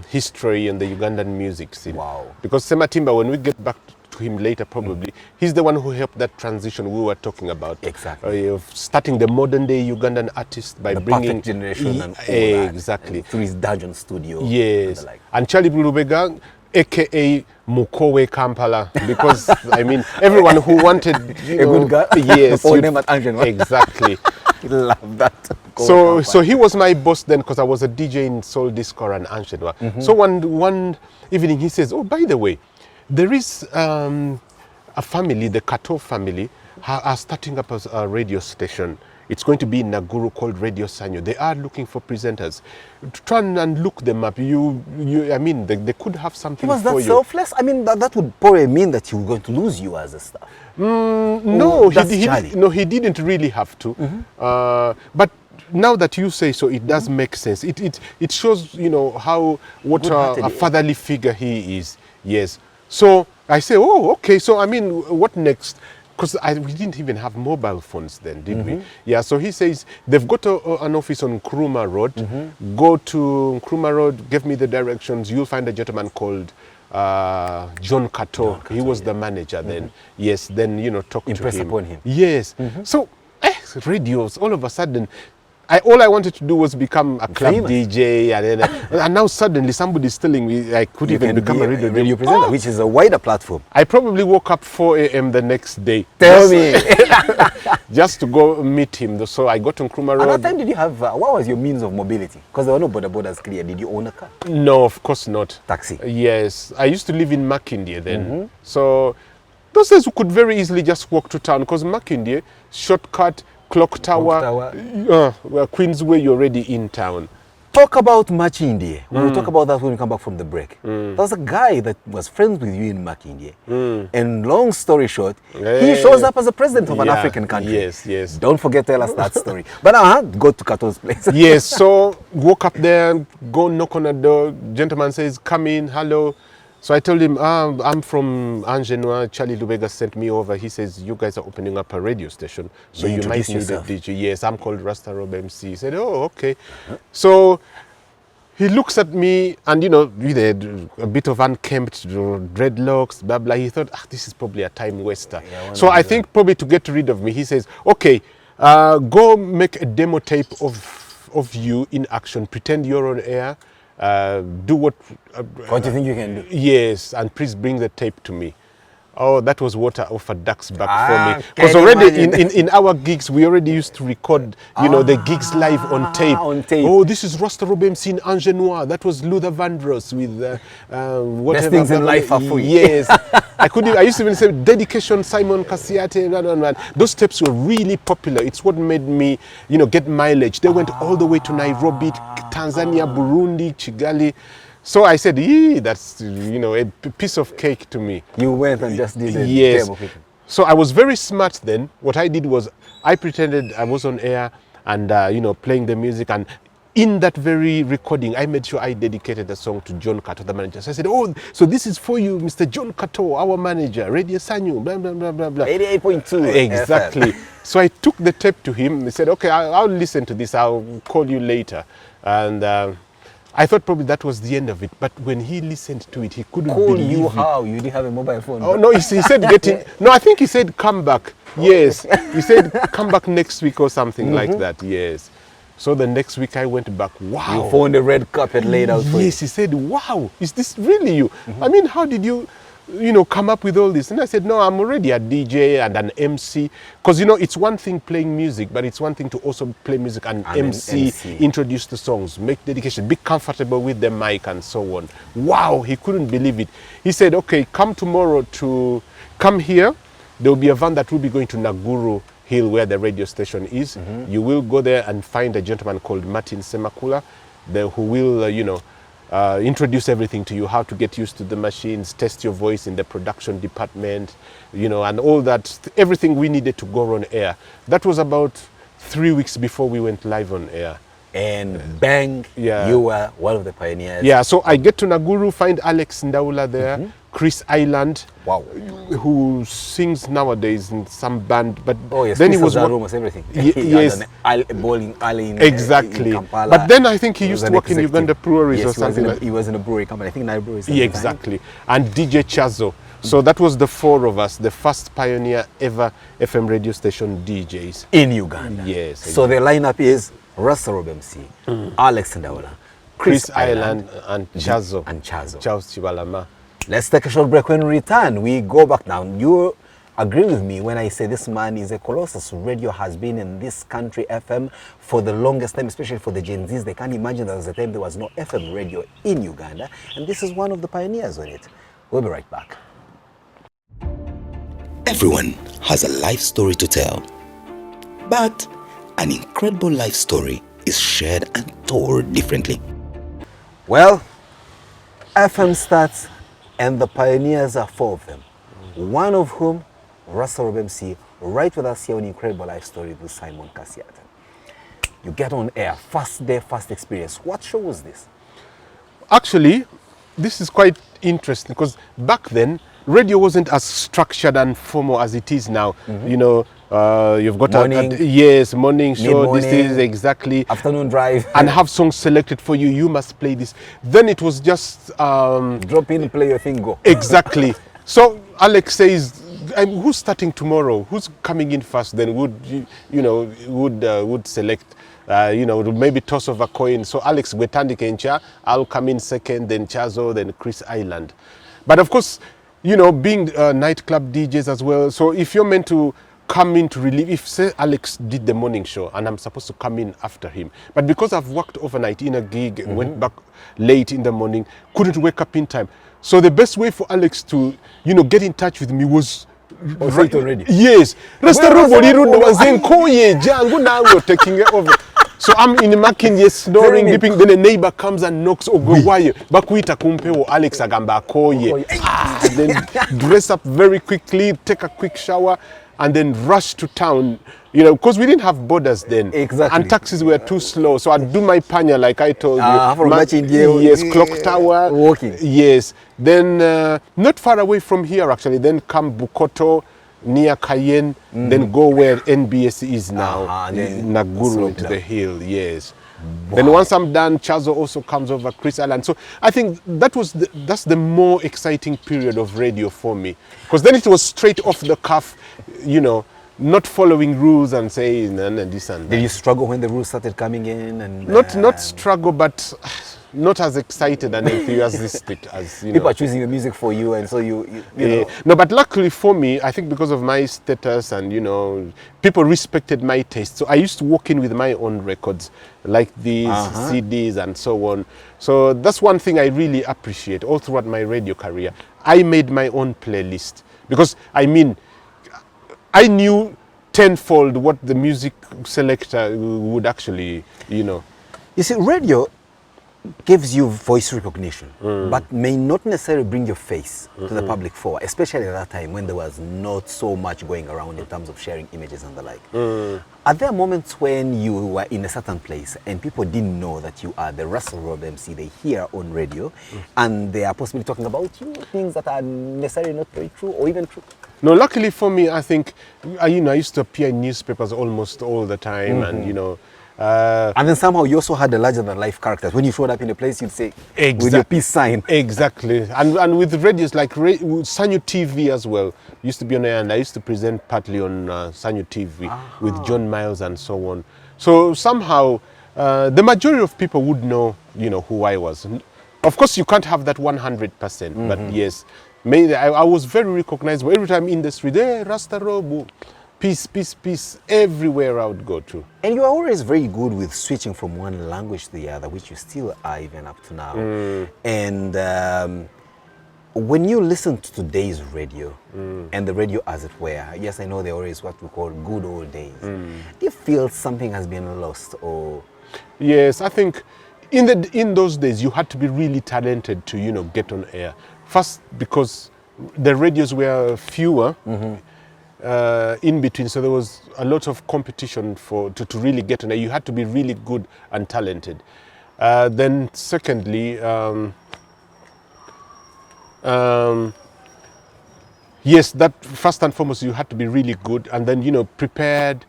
history in the Ugandan music scene. Wow. Because Sematimba, when we get back to him later probably, he's the one who helped that transition we were talking about. Exactly. Of starting the modern day Ugandan artist by The bringing... perfect generation and all that. Exactly. And through his dungeon studio. Yes. And the like. And Charlie Lubega, aka Mukowe Kampala, because I mean everyone who wanted, you know, a good guy. yes, All name at Angenwa. exactly. Love that. So he was my boss then, because I was a DJ in Soul Disco and Angenwa. So one evening he says, "Oh, by the way, there is a family, the Kato family, are starting up a radio station. It's going to be in Naguru called Radio Sanyo. They are looking for presenters. Try and look them up. I mean, they could have something Was for that you." selfless? I mean, that would probably mean that you were going to lose you as a star. No, that's he Charlie. no, he didn't really have to. But now that you say so, it does make sense. It shows, you know, what a fatherly figure he is. Yes. So I say, oh, okay. So I mean, what next? Because we didn't even have mobile phones then, did we? Yeah, so he says, they've got an office on Nkrumah Road. Go to Nkrumah Road, give me the directions. You'll find a gentleman called John Kato. He was the manager then. Yes, then, you know, talk Impress to him. upon him. Yes. So, radios, all of a sudden, all I wanted to do was become a club Famous. DJ, and now suddenly somebody's telling me I could even become a radio presenter, which is a wider platform. I probably woke up 4 a.m. the next day. Tell me. Just to go meet him. So I got to Nkrumah Road. At that time, did you have, what was your means of mobility? Because there were no borders clear. Did you own a car? No, of course not. Taxi? Yes. I used to live in Makindye then. So those days we could very easily just walk to town, because Makindye, shortcut, Clock Tower. Queensway, you're already in town. Talk about Makindye. We'll talk about that when we come back from the break. There was a guy that was friends with you in Makindye. And long story short, he shows up as a president of an African country. Yes. Don't forget to tell us that story. But now, go to Kato's place. Yes, so walk up there, go knock on the door. Gentleman says, "Come in, hello." So I told him, I'm from Angenwa. Charlie Lubega sent me over. He says, "You guys are opening up a radio station, so you might need a DJ." Yes, I'm called Rasta Rob MC. He said, "Oh, okay." So he looks at me, and you know, with a bit of unkempt dreadlocks, blah blah. He thought, this is probably a time waster. So I think probably to get rid of me, he says, "Okay, go make a demo tape of you in action. Pretend you're on air. Do what do you think you can do?" Yes, and please bring the tape to me. Oh, that was water off a duck's back for me. can Because you already imagine? in our gigs, we already used to record, you know, the gigs live on tape. Oh, this is Rasta Rob MC in Angenwa. That was Luther Vandross with whatever. Best things in life are free. Yes. I used to even say dedication, Simon Kasyate, blah. Those tapes were really popular. It's what made me, you know, get mileage. They went all the way to Nairobi, Tanzania, Burundi, Kigali. So I said, that's, you know, a piece of cake to me. You went and just did it. Yes. So I was very smart then. What I did was I pretended I was on air and, you know, playing the music. And in that very recording, I made sure I dedicated the song to John Kato, the manager. So I said, oh, so this is for you, Mr. John Kato, our manager, Radio Sanyu, blah, blah, blah, blah, blah. 88.2 Exactly. FM. So I took the tape to him. He said, okay, I'll listen to this. I'll call you later. And I thought probably that was the end of it. But when he listened to it, he couldn't Call believe you it. how? You didn't have a mobile phone? Oh, no, he said getting... No, I think he said come back. Yes. He said come back next week or something like that. Yes. So the next week I went back. Wow. You found the red carpet laid out for you? Yes, he said, wow, is this really you? I mean, how did you, come up with all this? And I said, no, I'm already a DJ and an MC. Because, it's one thing playing music, but it's one thing to also play music and MC, introduce the songs, make dedication, be comfortable with the mic and so on. Wow, he couldn't believe it. He said, okay, come here. There will be a van that will be going to Naguru Hill where the radio station is. You will go there and find a gentleman called Martin Semakula who will, introduce everything to you, how to get used to the machines, test your voice in the production department, and all that, everything we needed to go on air. That was about 3 weeks before we went live on air. And bang, you were one of the pioneers. Yeah, so I get to Naguru, find Alex Ndaula there, Chris Island, wow, who sings nowadays in some band, but yes, then he was almost everything. Yes, bowling alley in, exactly. in Kampala. But then I think he used to work in Uganda breweries or something. He was in a brewery company. I think Nile Breweries. Yeah, exactly. And DJ Chazo. So that was the four of us, the first pioneer ever FM radio station DJs in Uganda. Yes. So the lineup is Rasta Rob MC, Alex Ndaula, Chris Island, and Chazo. Charles Chibalama. Let's take a short break. When we return, we go back now. You agree with me when I say this man is a Colossus. Radio has been in this country, FM, for the longest time, especially for the Gen Zs. They can't imagine there was a time there was no FM radio in Uganda. And this is one of the pioneers on it. We'll be right back. Everyone has a life story to tell. But an incredible life story is shared and told differently. Well, FM starts and the pioneers are four of them. One of whom, Rasta Rob MC, right with us here on Incredible Life Story with Simon Kasyate. You get on air, first day, first experience. What show was this? Actually, this is quite interesting because back then, radio wasn't as structured and formal as it is now. You've got morning show, this is exactly. Afternoon drive. And have songs selected for you, you must play this. Then it was just... drop in, play your thing, go. Exactly. So Alex says, who's starting tomorrow? Who's coming in first? Then would select, maybe toss of a coin. So Alex Gwetandi Kencha, I'll come in second, then Chazo, then Chris Island. But of course, being nightclub DJs as well. So if you're meant to come in to relieve, if say Alex did the morning show and I'm supposed to come in after him, but because I've worked overnight in a gig, went back late in the morning, couldn't wake up in time. So the best way for Alex to, get in touch with me was right already. Yes. Rasta Rob was then jangu now you're taking it over. So I'm in the marking, snoring, dipping. Then a neighbor comes and knocks. Oh, go why? Bakuita kumpeo Alex agamba koye. Then dress up very quickly, take a quick shower, and then rush to town. Because we didn't have borders then. Exactly. And taxis were too slow. So I'd do my panya like I told you. Yes, clock tower. Walking. Yes. Then not far away from here actually. Then come Bukoto, near Cayenne, then go where NBS is now, Naguru into the hill, yes. Wow. Then once I'm done, Chazo also comes over, Chris Island. So I think that's the more exciting period of radio for me. Because then it was straight off the cuff, not following rules and saying and this and that. Did you struggle when the rules started coming in? And not struggle, but not as excited and enthusiastic as people are choosing the music for you, and so you know. No, but luckily for me, I think because of my status and people respected my taste. So I used to walk in with my own records, like these CDs and so on. So that's one thing I really appreciate all throughout my radio career. I made my own playlist because I knew tenfold what the music selector would actually, You see, radio gives you voice recognition, but may not necessarily bring your face to the public for, especially at that time when there was not so much going around in terms of sharing images and the like. Are there moments when you were in a certain place and people didn't know that you are the Rasta Rob MC they hear on radio, and they are possibly talking about you, things that are necessarily not very true or even true? No, luckily for me, I think, I used to appear in newspapers almost all the time, and and then somehow you also had the larger-than-life characters. When you showed up in a place, you'd say, with your peace sign. Exactly. And with radios, like Sanyu TV as well, used to be on air, and I used to present partly on Sanyu TV with John Miles and so on. So somehow, the majority of people would know, who I was. Of course, you can't have that 100%, but yes, mainly I was very recognizable. Every time in the street, hey, Rasta Rob, peace, peace, peace, everywhere I would go to. And you are always very good with switching from one language to the other, which you still are even up to now. And when you listen to today's radio, and the radio as it were, yes, I know there always what we call good old days. Do you feel something has been lost, or? Yes, I think in those days you had to be really talented to get on air. First, because the radios were fewer. In between, so there was a lot of competition to really get on air. You had to be really good and talented. Then secondly, yes, that first and foremost, you had to be really good, and then prepared.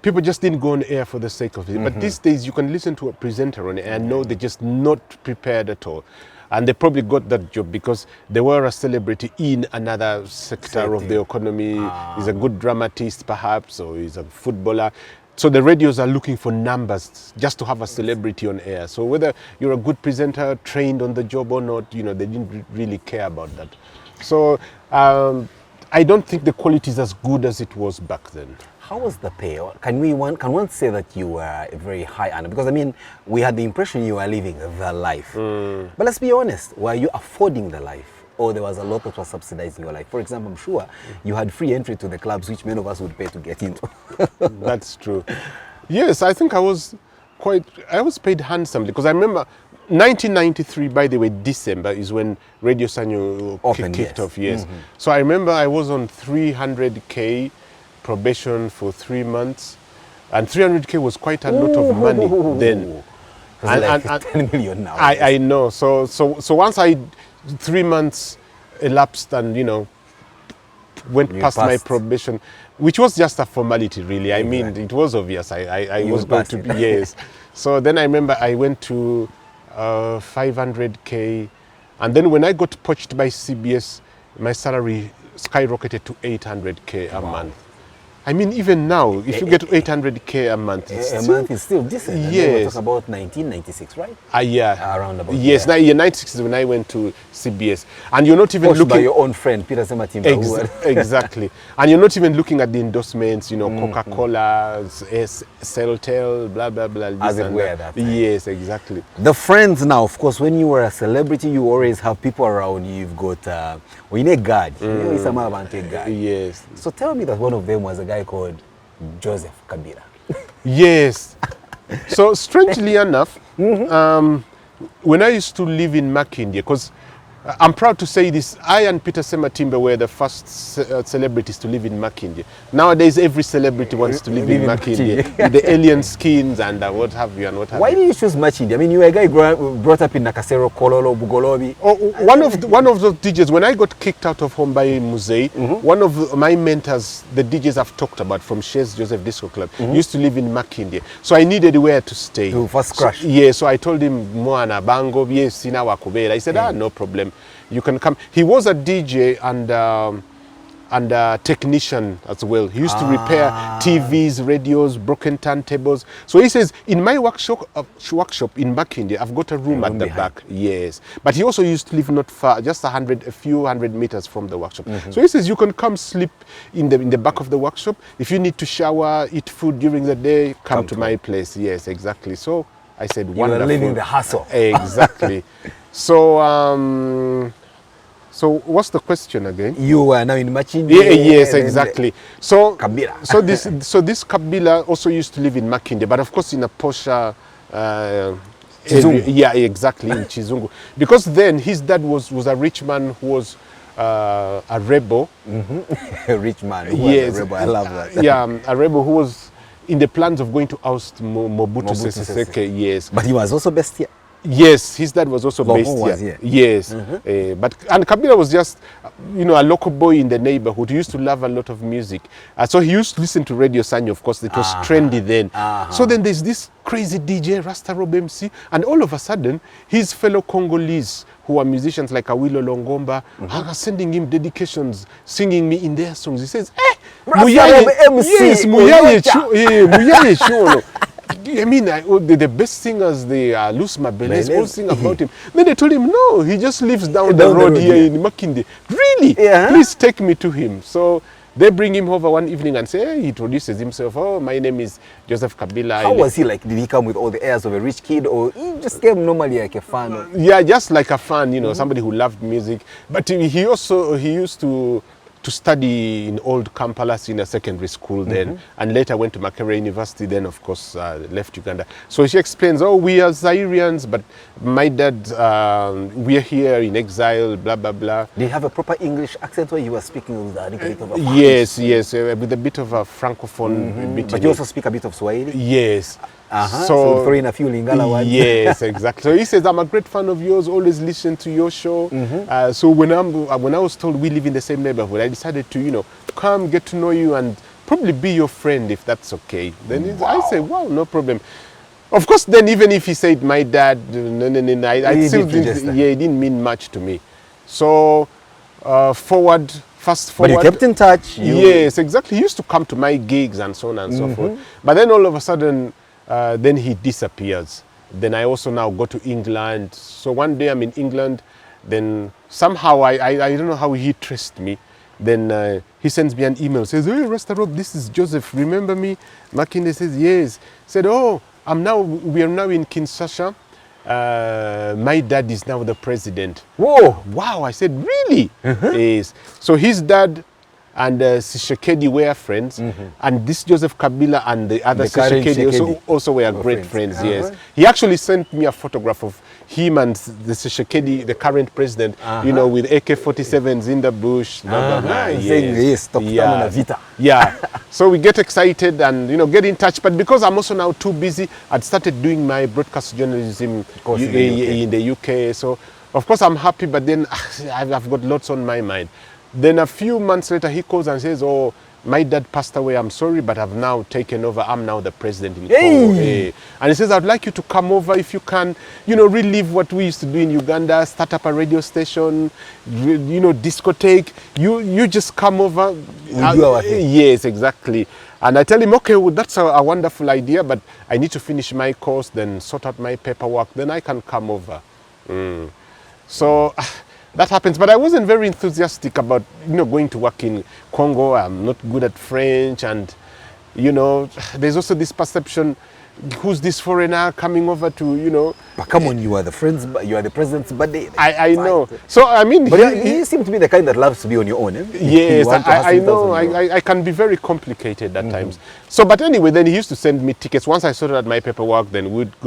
People just didn't go on air for the sake of it. But these days, you can listen to a presenter on air and know they're just not prepared at all. And they probably got that job because they were a celebrity in another sector of the economy. He's a good dramatist, perhaps, or he's a footballer. So the radios are looking for numbers just to have a celebrity on air. So whether you're a good presenter, trained on the job or not, they didn't really care about that. So I don't think the quality is as good as it was back then. How was the pay? Can one say that you were a very high earner? Because we had the impression you were living the life. But let's be honest, were you affording the life, or there was a lot that was subsidizing your life? For example, I'm sure you had free entry to the clubs, which many of us would pay to get into. That's true. Yes, I think I was paid handsomely, because I remember 1993, by the way, December is when Radio Sanyu kicked off. Yes. So I remember I was on 300K probation for 3 months, and 300K was quite a lot of money then. And 10 million now. I know. So once 3 months elapsed and went past my probation, which was just a formality, really. Exactly. I mean, it was obvious I was going to be, yes. So then I remember I went to 500K, and then when I got poached by CBS, my salary skyrocketed to 800K a month. I mean, even now, if you get 800K a month, month is still decent. Yes. We're talking about 1996, right? Yeah. Around about. Yes, there. 96 is when I went to CBS. And you're not even Pushed looking... by your own friend, Peter Sematimba. Exactly. And you're not even looking at the endorsements, Coca-Cola, Celtel, blah, blah, blah. As it were that time. Yes, exactly. The friends now, of course, when you were a celebrity, you always have people around you. You've got, we need guard. Yes. So tell me that one of them was a guy called Joseph Kabila. Yes. So strangely enough, when I used to live in Makindye, because I'm proud to say this, I and Peter Sematimba were the first celebrities to live in Makindye. Nowadays, every celebrity wants to live in Makindye. The alien skins and what have you and what have you. Why did you choose Makindye? I mean, you were a guy brought up in Nakasero, Kololo, Bugolobi. One of those DJs, when I got kicked out of home by Musei, one of my mentors, the DJs I've talked about from Shes Joseph Disco Club, used to live in Makindye. So I needed where to stay. To first crash. So I told him, Moana, Bango, yes, Sina Wakubera. He said, no problem. You can come. He was a DJ and a technician as well. He used to repair TVs, radios, broken turntables. So he says, in my workshop in Makindye, I've got a room at the back. Yes. But he also used to live not far, just a few hundred meters from the workshop. So he says, you can come sleep in the back of the workshop. If you need to shower, eat food during the day, come to my place. Yes, exactly. So I said, wonderful. You were living the hustle. Exactly. So what's the question again? You were now in Makindye. Yes, exactly. So Kabila. So this Kabila also used to live in Makindye, but of course in a posher Chizungu. Yeah, exactly, in Chizungu. Because then his dad was a rich man who was a rebel. A rich man who Yes. was a rebel. I love that. Yeah, a rebel who was in the plans of going to oust Mobutu Mobutu Sese Seke. Yes. But he was also Bestia. Yes, his dad was also based was here. here. Yes, and Kabila was just, a local boy in the neighborhood. He used to love a lot of music, so he used to listen to Radio Sanyo. Of course, it was trendy then. So then there's this crazy DJ Rasta Rob MC, and all of a sudden, his fellow Congolese who are musicians like Awilo Longomba are sending him dedications, singing me in their songs. He says, Rasta Rob MC. Yes, Muyaye Chono. I mean, the best singers, they Luz Mabeles, all sing about him. Then they told him, no, he just lives down the road here in Makinde. Really? Yeah. Please take me to him. So they bring him over one evening and say, hey, he introduces himself. Oh, my name is Joseph Kabila. How was he like? Did he come with all the airs of a rich kid, or he just came normally like a fan? Yeah, just like a fan, somebody who loved music. But he used to study in old Kampala Senior Secondary School then, and later went to Makerere University, then of course left Uganda. So she explains, we are Zairians, but my dad, we are here in exile, blah, blah, blah. Did he have a proper English accent where you were speaking with a little bit of a Yes, with a bit of a francophone bit. But you also speak a bit of Swahili? Yes. So throw in a few Lingala words. Yes, exactly. So he says, I'm a great fan of yours, always listen to your show. So when I was told we live in the same neighborhood, I decided to, come get to know you and probably be your friend if that's okay. Then I say, wow, no problem. Of course, then even if he said my dad, I still didn't, it didn't mean much to me. So fast forward. But you kept in touch. Yes, exactly. He used to come to my gigs and so on and so forth. But then all of a sudden, then he disappears. Then I also now go to England. So one day I'm in England, then somehow I don't know how he traced me. Then he sends me an email, says, hey, Rasta Rob, this is Joseph, remember me? Makinde says, yes. Said, we are now in Kinshasa. My dad is now the president. Whoa! Wow, I said, really? Yes. So his dad and Tshisekedi were friends, and this Joseph Kabila and the other Tshisekedi also were great friends. Yes, he actually sent me a photograph of him and the Tshisekedi, the current president, with AK-47s in the bush. Blah, blah, blah. Yes. Yeah. So we get excited and get in touch. But because I'm also now too busy, I'd started doing my broadcast journalism in the UK. So of course I'm happy, but then I've got lots on my mind. Then a few months later, he calls and says, my dad passed away, I'm sorry, but I've now taken over. I'm now the president in Congo. And he says, I'd like you to come over if you can, relive what we used to do in Uganda, start up a radio station, discotheque. You just come over. We'll do our thing. Yes, exactly. And I tell him, okay, well, that's a wonderful idea, but I need to finish my course, then sort out my paperwork, then I can come over. So that happens, but I wasn't very enthusiastic about, going to work in Congo. I'm not good at French, and, there's also this perception, who's this foreigner coming over to, But come on, you are the president's birthday. I know. So, I mean... But you seem to be the kind that loves to be on your own. Yes, I know. I can be very complicated at times. So, but anyway, then he used to send me tickets. Once I sorted out my paperwork, then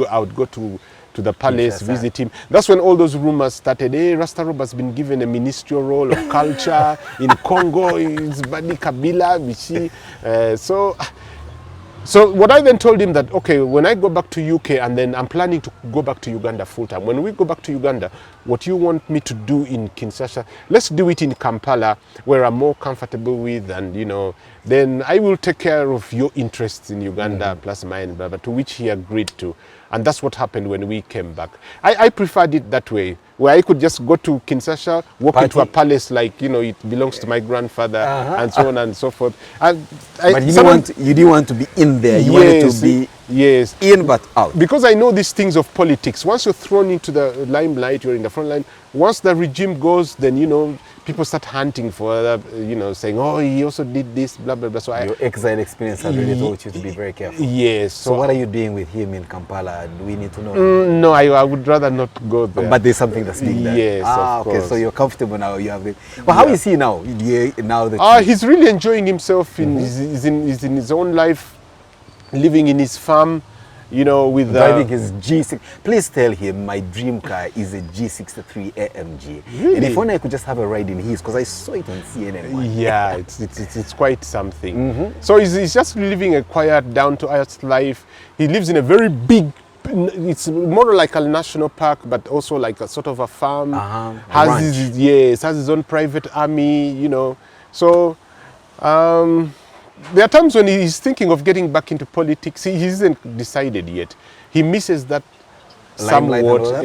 I would go to the palace, visit him. That's when all those rumors started. Hey, Rasta Rob has been given a ministerial role of culture in Congo. It's Badi Kabila, Bichi. So what I then told him that, okay, when I go back to UK, and then I'm planning to go back to Uganda full time. When we go back to Uganda, what you want me to do in Kinshasa, let's do it in Kampala, where I'm more comfortable with, and then I will take care of your interests in Uganda plus mine, blah, blah, to which he agreed to. And that's what happened when we came back. I preferred it that way, where I could just go to Kinshasa, walk into a palace like, it belongs to my grandfather, and so on and so forth. But you didn't want to be in there. You wanted to be in but out. Because I know these things of politics. Once you're thrown into the limelight, you're in the front line. Once the regime goes, then, people start hunting for other, saying, he also did this, blah, blah, blah. So your exile experience has really taught you to be very careful. Yes. So what are you doing with him in Kampala? Do we need to know? No, I would rather not go there. But there's something that's being there. Yes, of course. Okay, so you're comfortable now. You have it. But how is he now? He's really enjoying himself. He's in his own life, living in his farm. you know, with driving his G6. Please tell him my dream car is a G63 AMG. Really? And if only I could just have a ride in his, because I saw it on CNN. Yeah, it's quite something. So he's just living a quiet, down-to-earth life. He lives in a very big, it's more like a national park, but also like a sort of a farm. Has his own private army, you know. So there are times when he's thinking of getting back into politics. He hasn't decided yet. He misses that somewhat,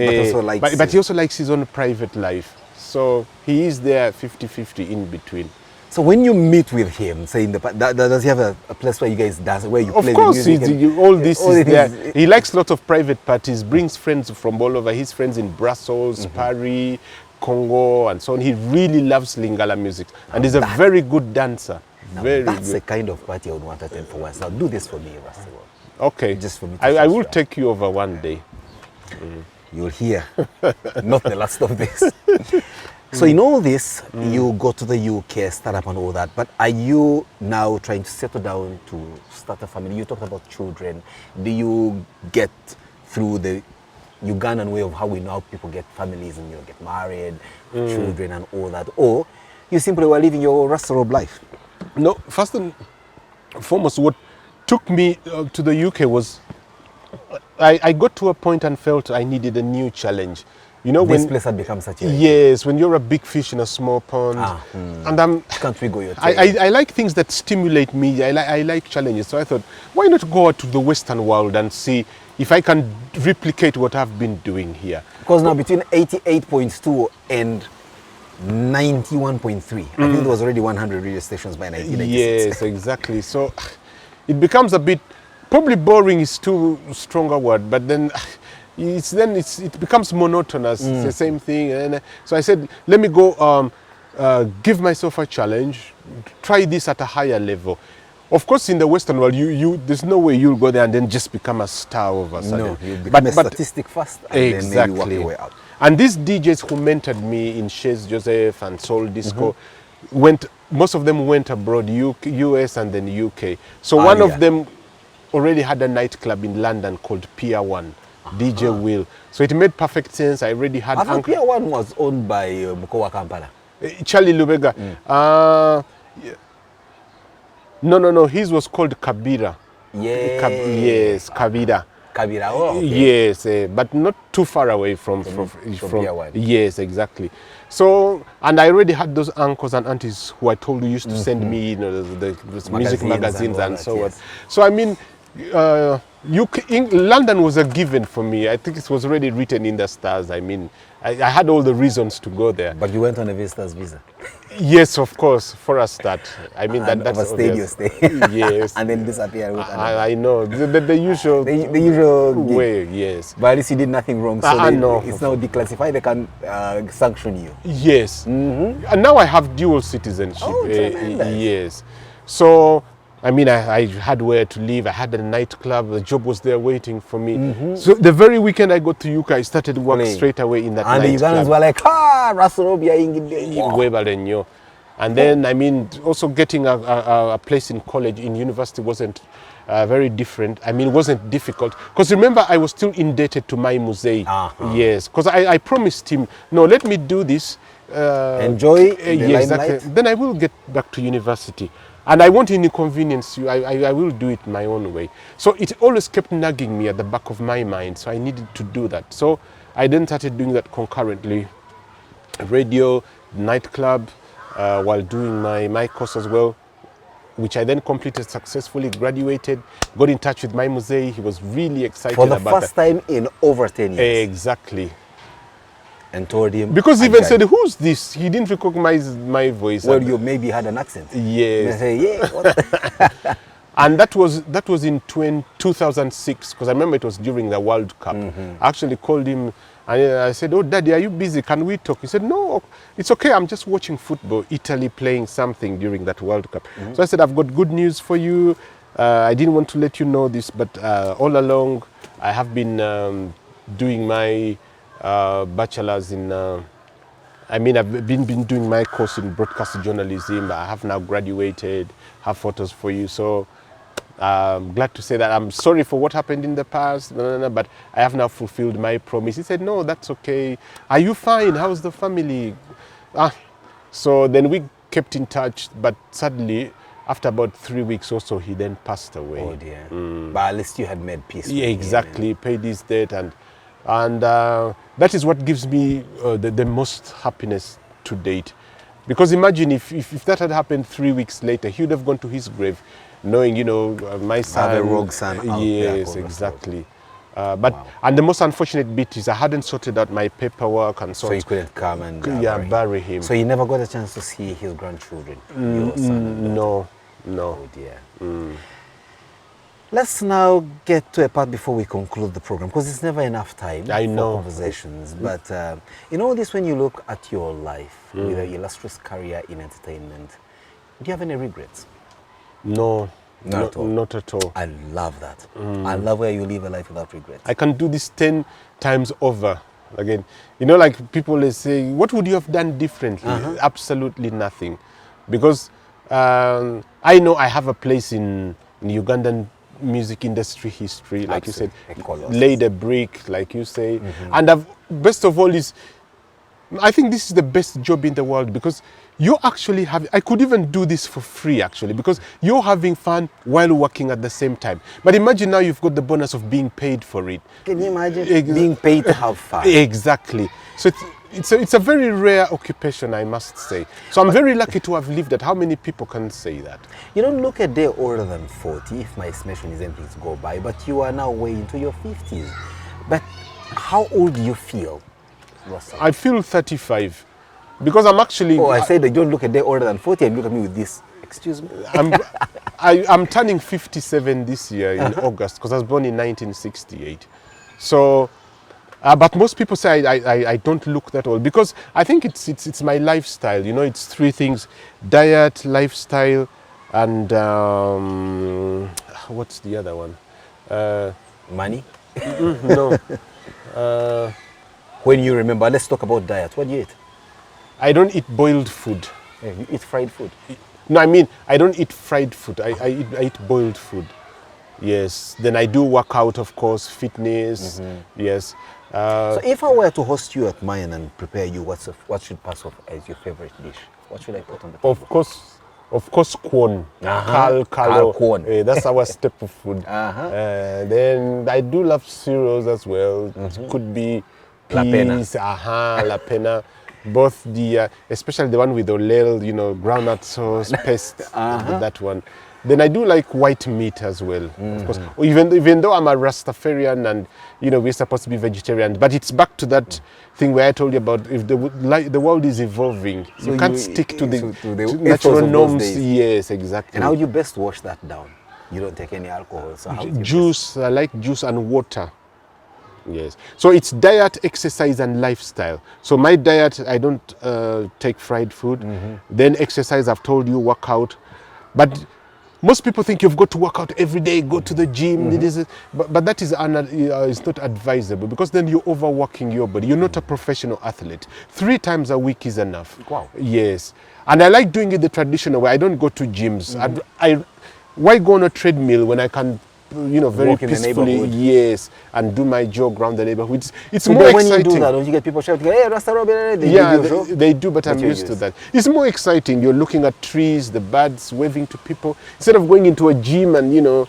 but he also likes his own private life. So he is there 50-50 in between. So when you meet with him, say in the does he have a place where you guys dance, where you play the music? Of course, all this is there. He likes lots of private parties, brings friends from all over. His friends in Brussels, Paris, Congo, and so on. He really loves Lingala music, and he's a very good dancer. That's the kind of party I would want to attend for once. Now do this for me, Rasta Rob. Okay. Just for me. I will take you over one day. You'll hear. Not the last of this. So in all this, you go to the UK, start up and all that, but are you now trying to settle down to start a family? You talked about children. Do you get through the Ugandan way of how we know how people get families and, you know, get married, children and all that, or you simply were living your Rasta Rob life? No, first and foremost, what took me to the UK was I got to a point and felt I needed a new challenge. You know, this place had become such a... Yes, when you're a big fish in a small pond. And can't we go your I like things that stimulate me. I like challenges. So I thought, why not go out to the Western world and see if I can replicate what I've been doing here. Because now between 88.2 and 91.3, I think there was already 100 radio stations by 1996. Yes, exactly. So it becomes a bit, probably boring is too strong a word, but then it becomes monotonous. It's the same thing. And so I said, let me go give myself a challenge, try this at a higher level. Of course, in the Western world, there's no way you'll go there and then just become a star over a sudden. No, you become a statistic first and then maybe work your way out. And these DJs who mentored me in Joseph and Soul Disco, most of them went abroad, US and then UK. So one of them already had a nightclub in London called Pier 1, DJ Will. So it made perfect sense. I already had... I thought Pier 1 was owned by Mkowa Kampala. Charlie Lubega. No, his was called Kabila. Yeah. Yes, Kabila. Kabila, oh, okay. Yes, but not too far away from Pier 1. Yes, exactly. So, and I already had those uncles and aunties who I told you used to send me, you know, the music magazines and so on. So I mean, London was a given for me. I think it was already written in the stars. I mean, I had all the reasons to go there. But you went on a visitor's visa? Yes, of course, for a start. I mean, that's overstayed your stay. Yes. And then disappeared. I know. The usual the usual way, yes. But at least you did nothing wrong, so it's now declassified. They can sanction you. Yes. And now I have dual citizenship. Oh, tremendous. Yes. So, I mean, I had where to live. I had a nightclub. The job was there waiting for me. So the very weekend I got to UK, I started work straight away in that nightclub. And the Ugandans were like, Rasta Rob, you're and then, I mean, also getting a place in college, in university wasn't very different. I mean, it wasn't difficult. Because remember, I was still indebted to my musei. Yes, because I promised him, no, let me do this. Enjoy the limelight. Then I will get back to university. And I won't inconvenience you. I will do it my own way. So it always kept nagging me at the back of my mind. So I needed to do that. So I then started doing that concurrently. Radio, nightclub, while doing my course as well, which I then completed successfully, graduated, got in touch with my musei. He was really excited about that. For the first time in over 10 years. Exactly. And told him... Because he even said, who's this? He didn't recognize my voice. Well, you maybe had an accent. Yes. Say, yeah, what? And that was in 2006, because I remember it was during the World Cup. I actually called him and I said, oh, Daddy, are you busy? Can we talk? He said, no, it's okay. I'm just watching football, Italy playing something during that World Cup. So I said, I've got good news for you. I didn't want to let you know this, but all along I have been doing my bachelor's in, I've been doing my course in broadcast journalism. I have now graduated, have photos for you. So I'm glad to say that I'm sorry for what happened in the past, but I have now fulfilled my promise. He said, no, that's okay. Are you fine? How's the family? So then we kept in touch, but sadly, after about 3 weeks or so, he then passed away. Oh dear. But at least you had made peace with Yeah, him. exactly. Paid his debt, and that is what gives me the most happiness to date. Because imagine if that had happened 3 weeks later, he would have gone to his grave knowing, my son. The rogue son out there. Yes, exactly. And the most unfortunate bit is I hadn't sorted out my paperwork and So you couldn't come and bury him. So you never got a chance to see his grandchildren, your son and daughter? No. Oh dear. Let's now get to a part before we conclude the program, because it's never enough time for conversations. But in all this, when you look at your life with an illustrious career in entertainment, do you have any regrets? No. Not at all. Not at all. I love that. I love where you live a life without regrets. I can do this 10 times over again. Like people say, what would you have done differently? Absolutely nothing. Because I know I have a place in Ugandan music industry history, like you said, laid a brick, like you say. And best of all is, I think this is the best job in the world, because you actually have, I could even do this for free actually, because you're having fun while working at the same time. But imagine now you've got the bonus of being paid for it. Can you imagine being paid to have fun? Exactly. So it's a very rare occupation, I must say. So I'm very lucky to have lived that. How many people can say that? You don't look a day older than 40, if my estimation is anything to go by, but you are now way into your 50s. But how old do you feel, Russell? I feel 35. Because I'm actually... Oh, I said you don't look a day older than 40 and look at me with this. Excuse me? I'm turning 57 this year in August, because I was born in 1968. So... but most people say I don't look that old, because I think it's my lifestyle. It's three things: diet, lifestyle, and what's the other one? Money? No. When you remember, let's talk about diet. What do you eat? I don't eat boiled food. You eat fried food? No, I mean, I don't eat fried food. I eat boiled food. Yes. Then I do work out, of course, fitness. Yes. So if I were to host you at mine and prepare you, what should pass off as your favorite dish? What should I put on the table? Of course, corn. Corn. That's our staple food. Then I do love cereals as well. It could be peas, la pena. Both especially the one with olel, groundnut sauce, paste, that one. Then I do like white meat as well, of course. Even though I'm a Rastafarian and, we're supposed to be vegetarian, but it's back to that thing where I told you about if the world is evolving, so you can't stick to the natural norms. Yes, exactly. And how do you best wash that down? You don't take any alcohol, so how juice, I like juice and water. Yes. So it's diet, exercise, and lifestyle. So my diet, I don't take fried food. Then exercise, I've told you, work out. But most people think you've got to work out every day, go to the gym. But that is not advisable, because then you're overworking your body. You're not a professional athlete. 3 times a week is enough. Wow. Yes. And I like doing it the traditional way. I don't go to gyms. Why go on a treadmill when I can very peacefully, yes, and do my jog around the neighborhood. It's more exciting. When you do that, don't you get people shouting, hey, Rasta Rob, they do, but I'm used to that. It's more exciting. You're looking at trees, the birds, waving to people, instead of going into a gym and,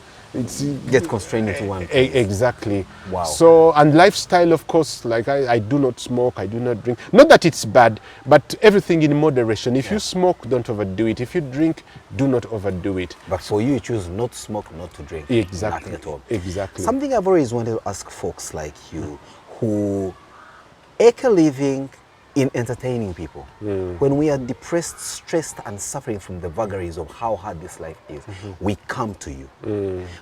get constrained into one place. Exactly. Wow. So, and lifestyle, of course, like I do not smoke, I do not drink. Not that it's bad, but everything in moderation. If you smoke, don't overdo it. If you drink, do not overdo it. But for you choose not to smoke, not to drink. Exactly. Nothing at all. Exactly. Something I've always wanted to ask folks like you who make a living in entertaining people. When we are depressed, stressed, and suffering from the vagaries of how hard this life is, we come to you.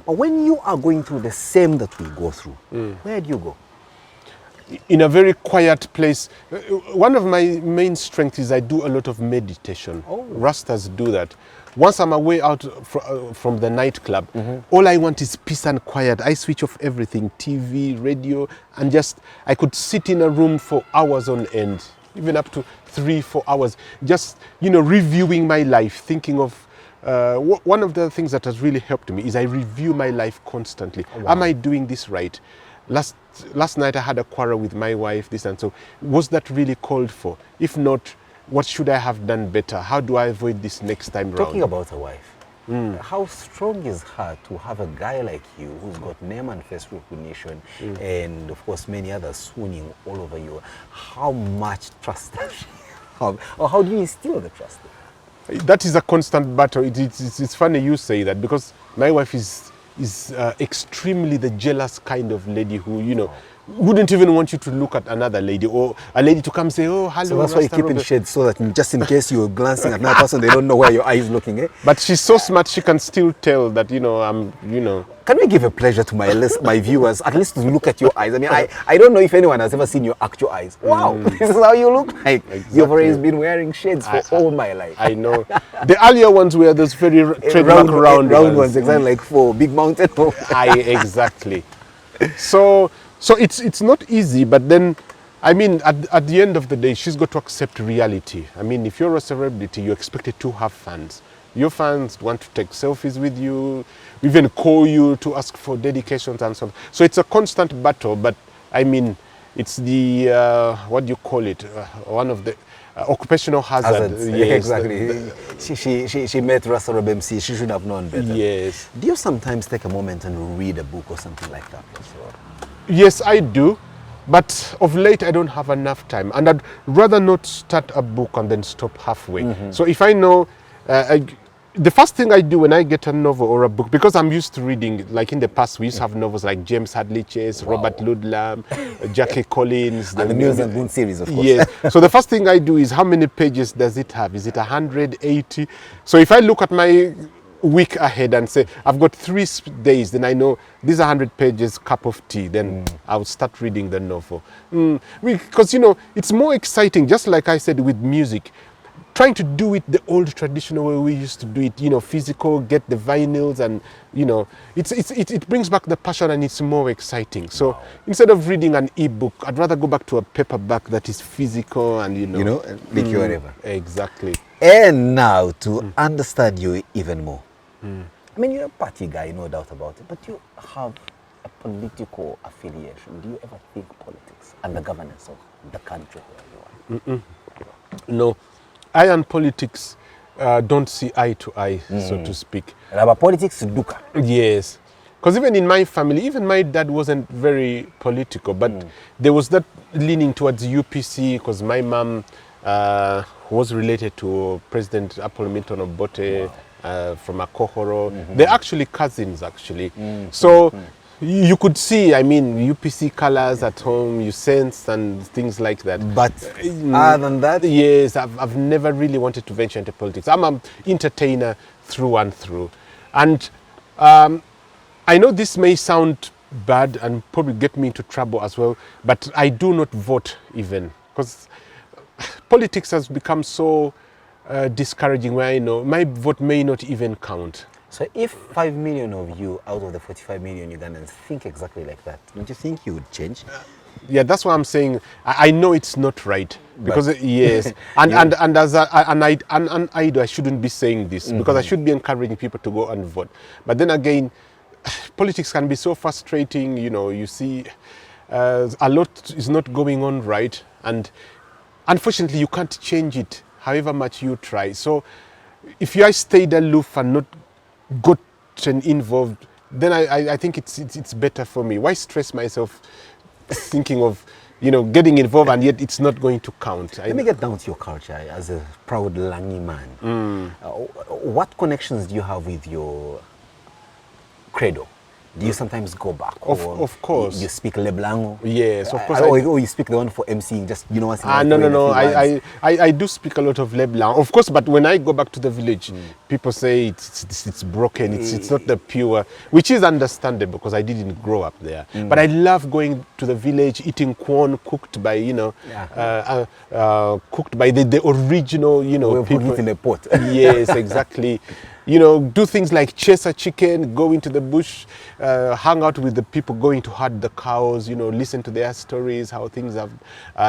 But when you are going through the same that we go through, where do you go? In a very quiet place. One of my main strengths is I do a lot of meditation. Rastas do that. Once I'm away out from the nightclub, all I want is peace and quiet. I switch off everything, TV, radio, and I could sit in a room for hours on end, even up to 3-4 hours, just, reviewing my life, thinking of one of the things that has really helped me is I review my life constantly. Oh, wow. Am I doing this right? Last night I had a quarrel with my wife, this and so. Was that really called for? If not, what should I have done better? How do I avoid this next time round? Talking about a wife, how strong is her to have a guy like you who's got name and face recognition and of course many others swooning all over you? How much trust does she have? Or how do you instill the trust? That is a constant battle. It's funny you say that, because my wife is extremely the jealous kind of lady who, you know, wouldn't even want you to look at another lady, or a lady to come say, oh, hello. So that's why you keep in shade, so that just in case you're glancing at another person, they don't know where your eye is looking. Eh? But she's so smart, she can still tell that, you know, I'm, you know. Can we give a pleasure to my viewers, at least to look at your eyes? I mean, I don't know if anyone has ever seen your actual eyes. Wow, this is how you look like. Exactly. You've always been wearing shades for all my life. I know. The earlier ones were those very round ones, exactly like for Big Mountain. Exactly. So it's not easy, but then, I mean, at the end of the day, she's got to accept reality. I mean, if you're a celebrity, you're expected to have fans. Your fans want to take selfies with you, even call you to ask for dedications and so on. So it's a constant battle, but I mean, it's the, what do you call it? One of the occupational hazard. Yes, exactly. She met Rasta Rob MC. She should have known better. Yes. Do you sometimes take a moment and read a book or something like that? Yes, I do. But of late, I don't have enough time. And I'd rather not start a book and then stop halfway. So if I know, the first thing I do when I get a novel or a book, because I'm used to reading, like in the past, we used to have novels like James Hadley Chase, Robert Ludlam, Jackie Collins. And the Mills and Boone series, of course. Yes. So the first thing I do is, how many pages does it have? Is it 180? So if I look at my week ahead and say, I've got 3 days, then I know these 100 pages, cup of tea, then I'll start reading the novel. Because, you know, it's more exciting, just like I said with music. Trying to do it the old traditional way we used to do it, you know, physical, get the vinyls, and, you know, it brings back the passion and it's more exciting. So instead of reading an ebook, I'd rather go back to a paperback that is physical and, you know. Like you whatever. Exactly. And now to understand you even more. I mean, you're a party guy, no doubt about it, but you have a political affiliation. Do you ever think politics and the governance of the country where you are? No. I and politics don't see eye to eye, so to speak. About politics, duka. Yes. Because even in my family, even my dad wasn't very political, but there was that leaning towards UPC, because my mom was related to President Apollo Milton Obote from Akohoro. They're actually cousins, actually. So you could see, I mean, UPC colors at home, you sense and things like that. But other than that? Yes, I've never really wanted to venture into politics. I'm an entertainer through and through. And I know this may sound bad and probably get me into trouble as well, but I do not vote even, because politics has become so discouraging, where I know my vote may not even count. So if 5 million of you out of the 45 million Ugandans think exactly like that, don't you think you would change? Yeah, that's what I'm saying. I know it's not right, because yes, and as an idol, I shouldn't be saying this, because I should be encouraging people to go and vote. But then again, politics can be so frustrating. You know, you see a lot is not going on right, and unfortunately, you can't change it, however much you try. So if I stayed aloof and not gotten involved, then I think it's better for me. Why stress myself thinking of, you know, getting involved and yet it's not going to count? Let me get down to your culture as a proud Langi man. What connections do you have with your credo? Do you sometimes go back? Of course. You speak Leblanc? Yes, of course. Or you speak the one for MCing, just, you know, once in a while. No. I do speak a lot of Leblanc, of course, but when I go back to the village, people say it's broken, it's not the pure, which is understandable because I didn't grow up there. But I love going to the village, eating corn cooked by, you know, cooked by the original, you know, people. In a pot. Yes, exactly. You know, do things like chase a chicken, go into the bush, hang out with the people going to herd the cows, you know, listen to their stories, how things have,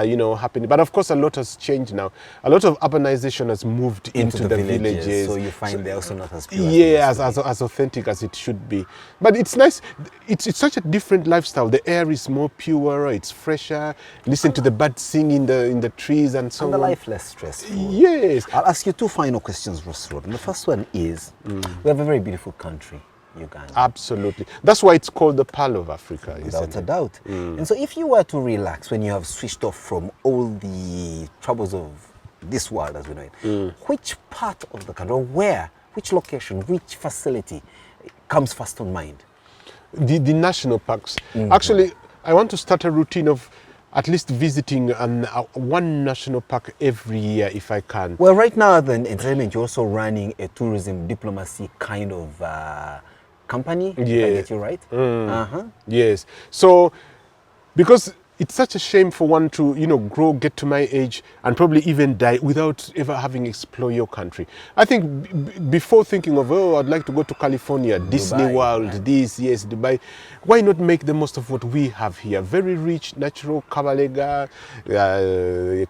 you know, happened. But of course, a lot has changed now. A lot of urbanization has moved into the villages. So you find find they're also not as pure. Yeah, as authentic as it should be. But it's nice. It's such a different lifestyle. The air is more pure. It's fresher. Listen to the birds sing in the trees and so And on. the life less stressful. Yes. I'll ask you two final questions, Rasta Rob. And the first one is, we have a very beautiful country, Uganda. Absolutely. That's why it's called the Pearl of Africa, Without isn't a it? doubt. And so if you were to relax when you have switched off from all the troubles of this world as we know it, which part of the country, or where, which location, which facility comes first on mind? The national parks. Actually, I want to start a routine of at least visiting one national park every year if I can. Well, right now at the entertainment, you're also running a tourism diplomacy kind of company, if I get you right? Yes. So, because it's such a shame for one to, grow, get to my age, and probably even die without ever having explored your country. I think before thinking of, I'd like to go to California, Disney World, Dubai, why not make the most of what we have here? Very rich, natural, Kabalega,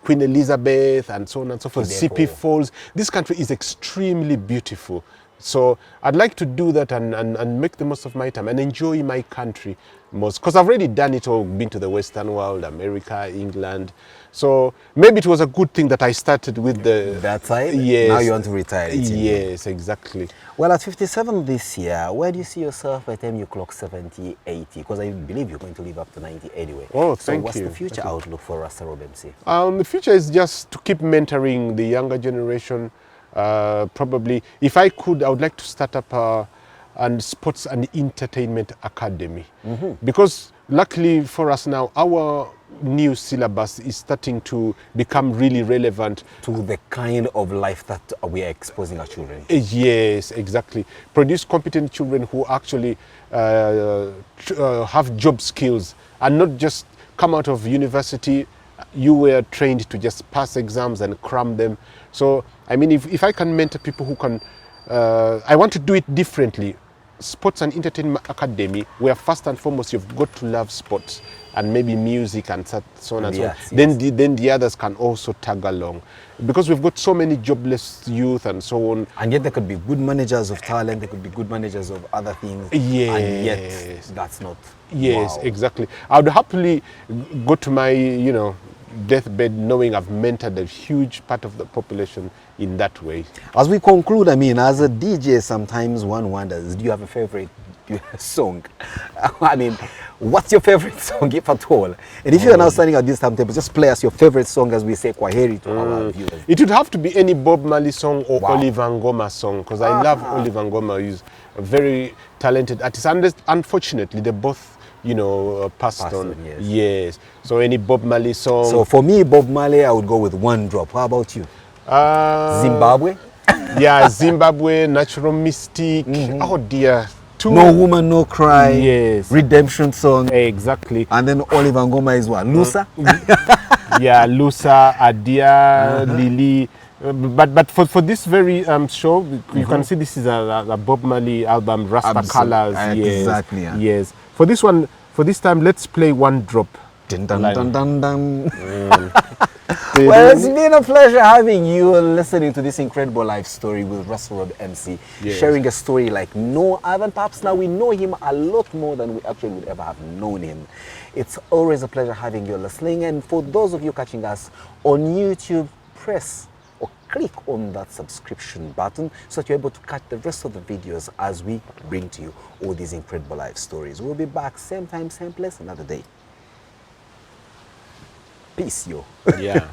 Queen Elizabeth, and so on and so forth, CP Falls. This country is extremely beautiful. So I'd like to do that and make the most of my time and enjoy my country most. Because I've already done it all, been to the Western world, America, England. So maybe it was a good thing that I started with that side? Yes. Now you want to retire it? Yes, exactly. Well, at 57 this year, where do you see yourself by the time you clock 70, 80? Because I believe you're going to live up to 90 anyway. Oh, so thank you. what's the future outlook for Rasta Rob MC? The future is just to keep mentoring the younger generation. Probably, if I could, I would like to start up a sports and entertainment academy. Because luckily for us now, our new syllabus is starting to become really relevant to the kind of life that we are exposing our children. Yes, exactly. Produce competent children who actually have job skills and not just come out of university. You were trained to just pass exams and cram them. So, I mean, if I can mentor people who can, I want to do it differently. Sports and Entertainment Academy, where first and foremost you've got to love sports and maybe music and so on and so on. Then the others can also tag along. Because we've got so many jobless youth and so on. And yet there could be good managers of talent, there could be good managers of other things. Yes. And yet that's not. Yes, wow. Exactly. I would happily go to my, deathbed knowing I've mentored a huge part of the population in that way. As we conclude, I mean, as a DJ, sometimes one wonders, do you have a favorite song? I mean, what's your favorite song, if at all? And if you are now standing at this time table, just play us your favorite song as we say Kwaheri to our viewers. It would have to be any Bob Marley song or Oliver Ngoma song, because I love Oliver Ngoma. He's a very talented artist. And unfortunately, they both passed on. Yes. So any Bob Marley song. So for me, Bob Marley, I would go with One Drop. How about you? Zimbabwe? Yeah, Zimbabwe, Natural Mystic. Oh dear. No Woman, No Cry. Yes. Redemption Song. Exactly. And then Oliver Ngoma is what? Lusa? Yeah, Lusa, Adia, Lily. But for this very show, you can see this is a Bob Marley album, Rasta Colors. Yes. Exactly. Yeah. Yes. For this one, for this time, let's play One Drop. Dun, dun, dun, dun, dun. Well, it's been a pleasure having you listening to this incredible life story with Rasta Rob MC, sharing a story like no other. Perhaps now we know him a lot more than we actually would ever have known him. It's always a pleasure having you listening. And for those of you catching us on YouTube, press or click on that subscription button so that you're able to catch the rest of the videos as we bring to you all these incredible life stories. We'll be back same time, same place, another day. Peace, yo. Yeah.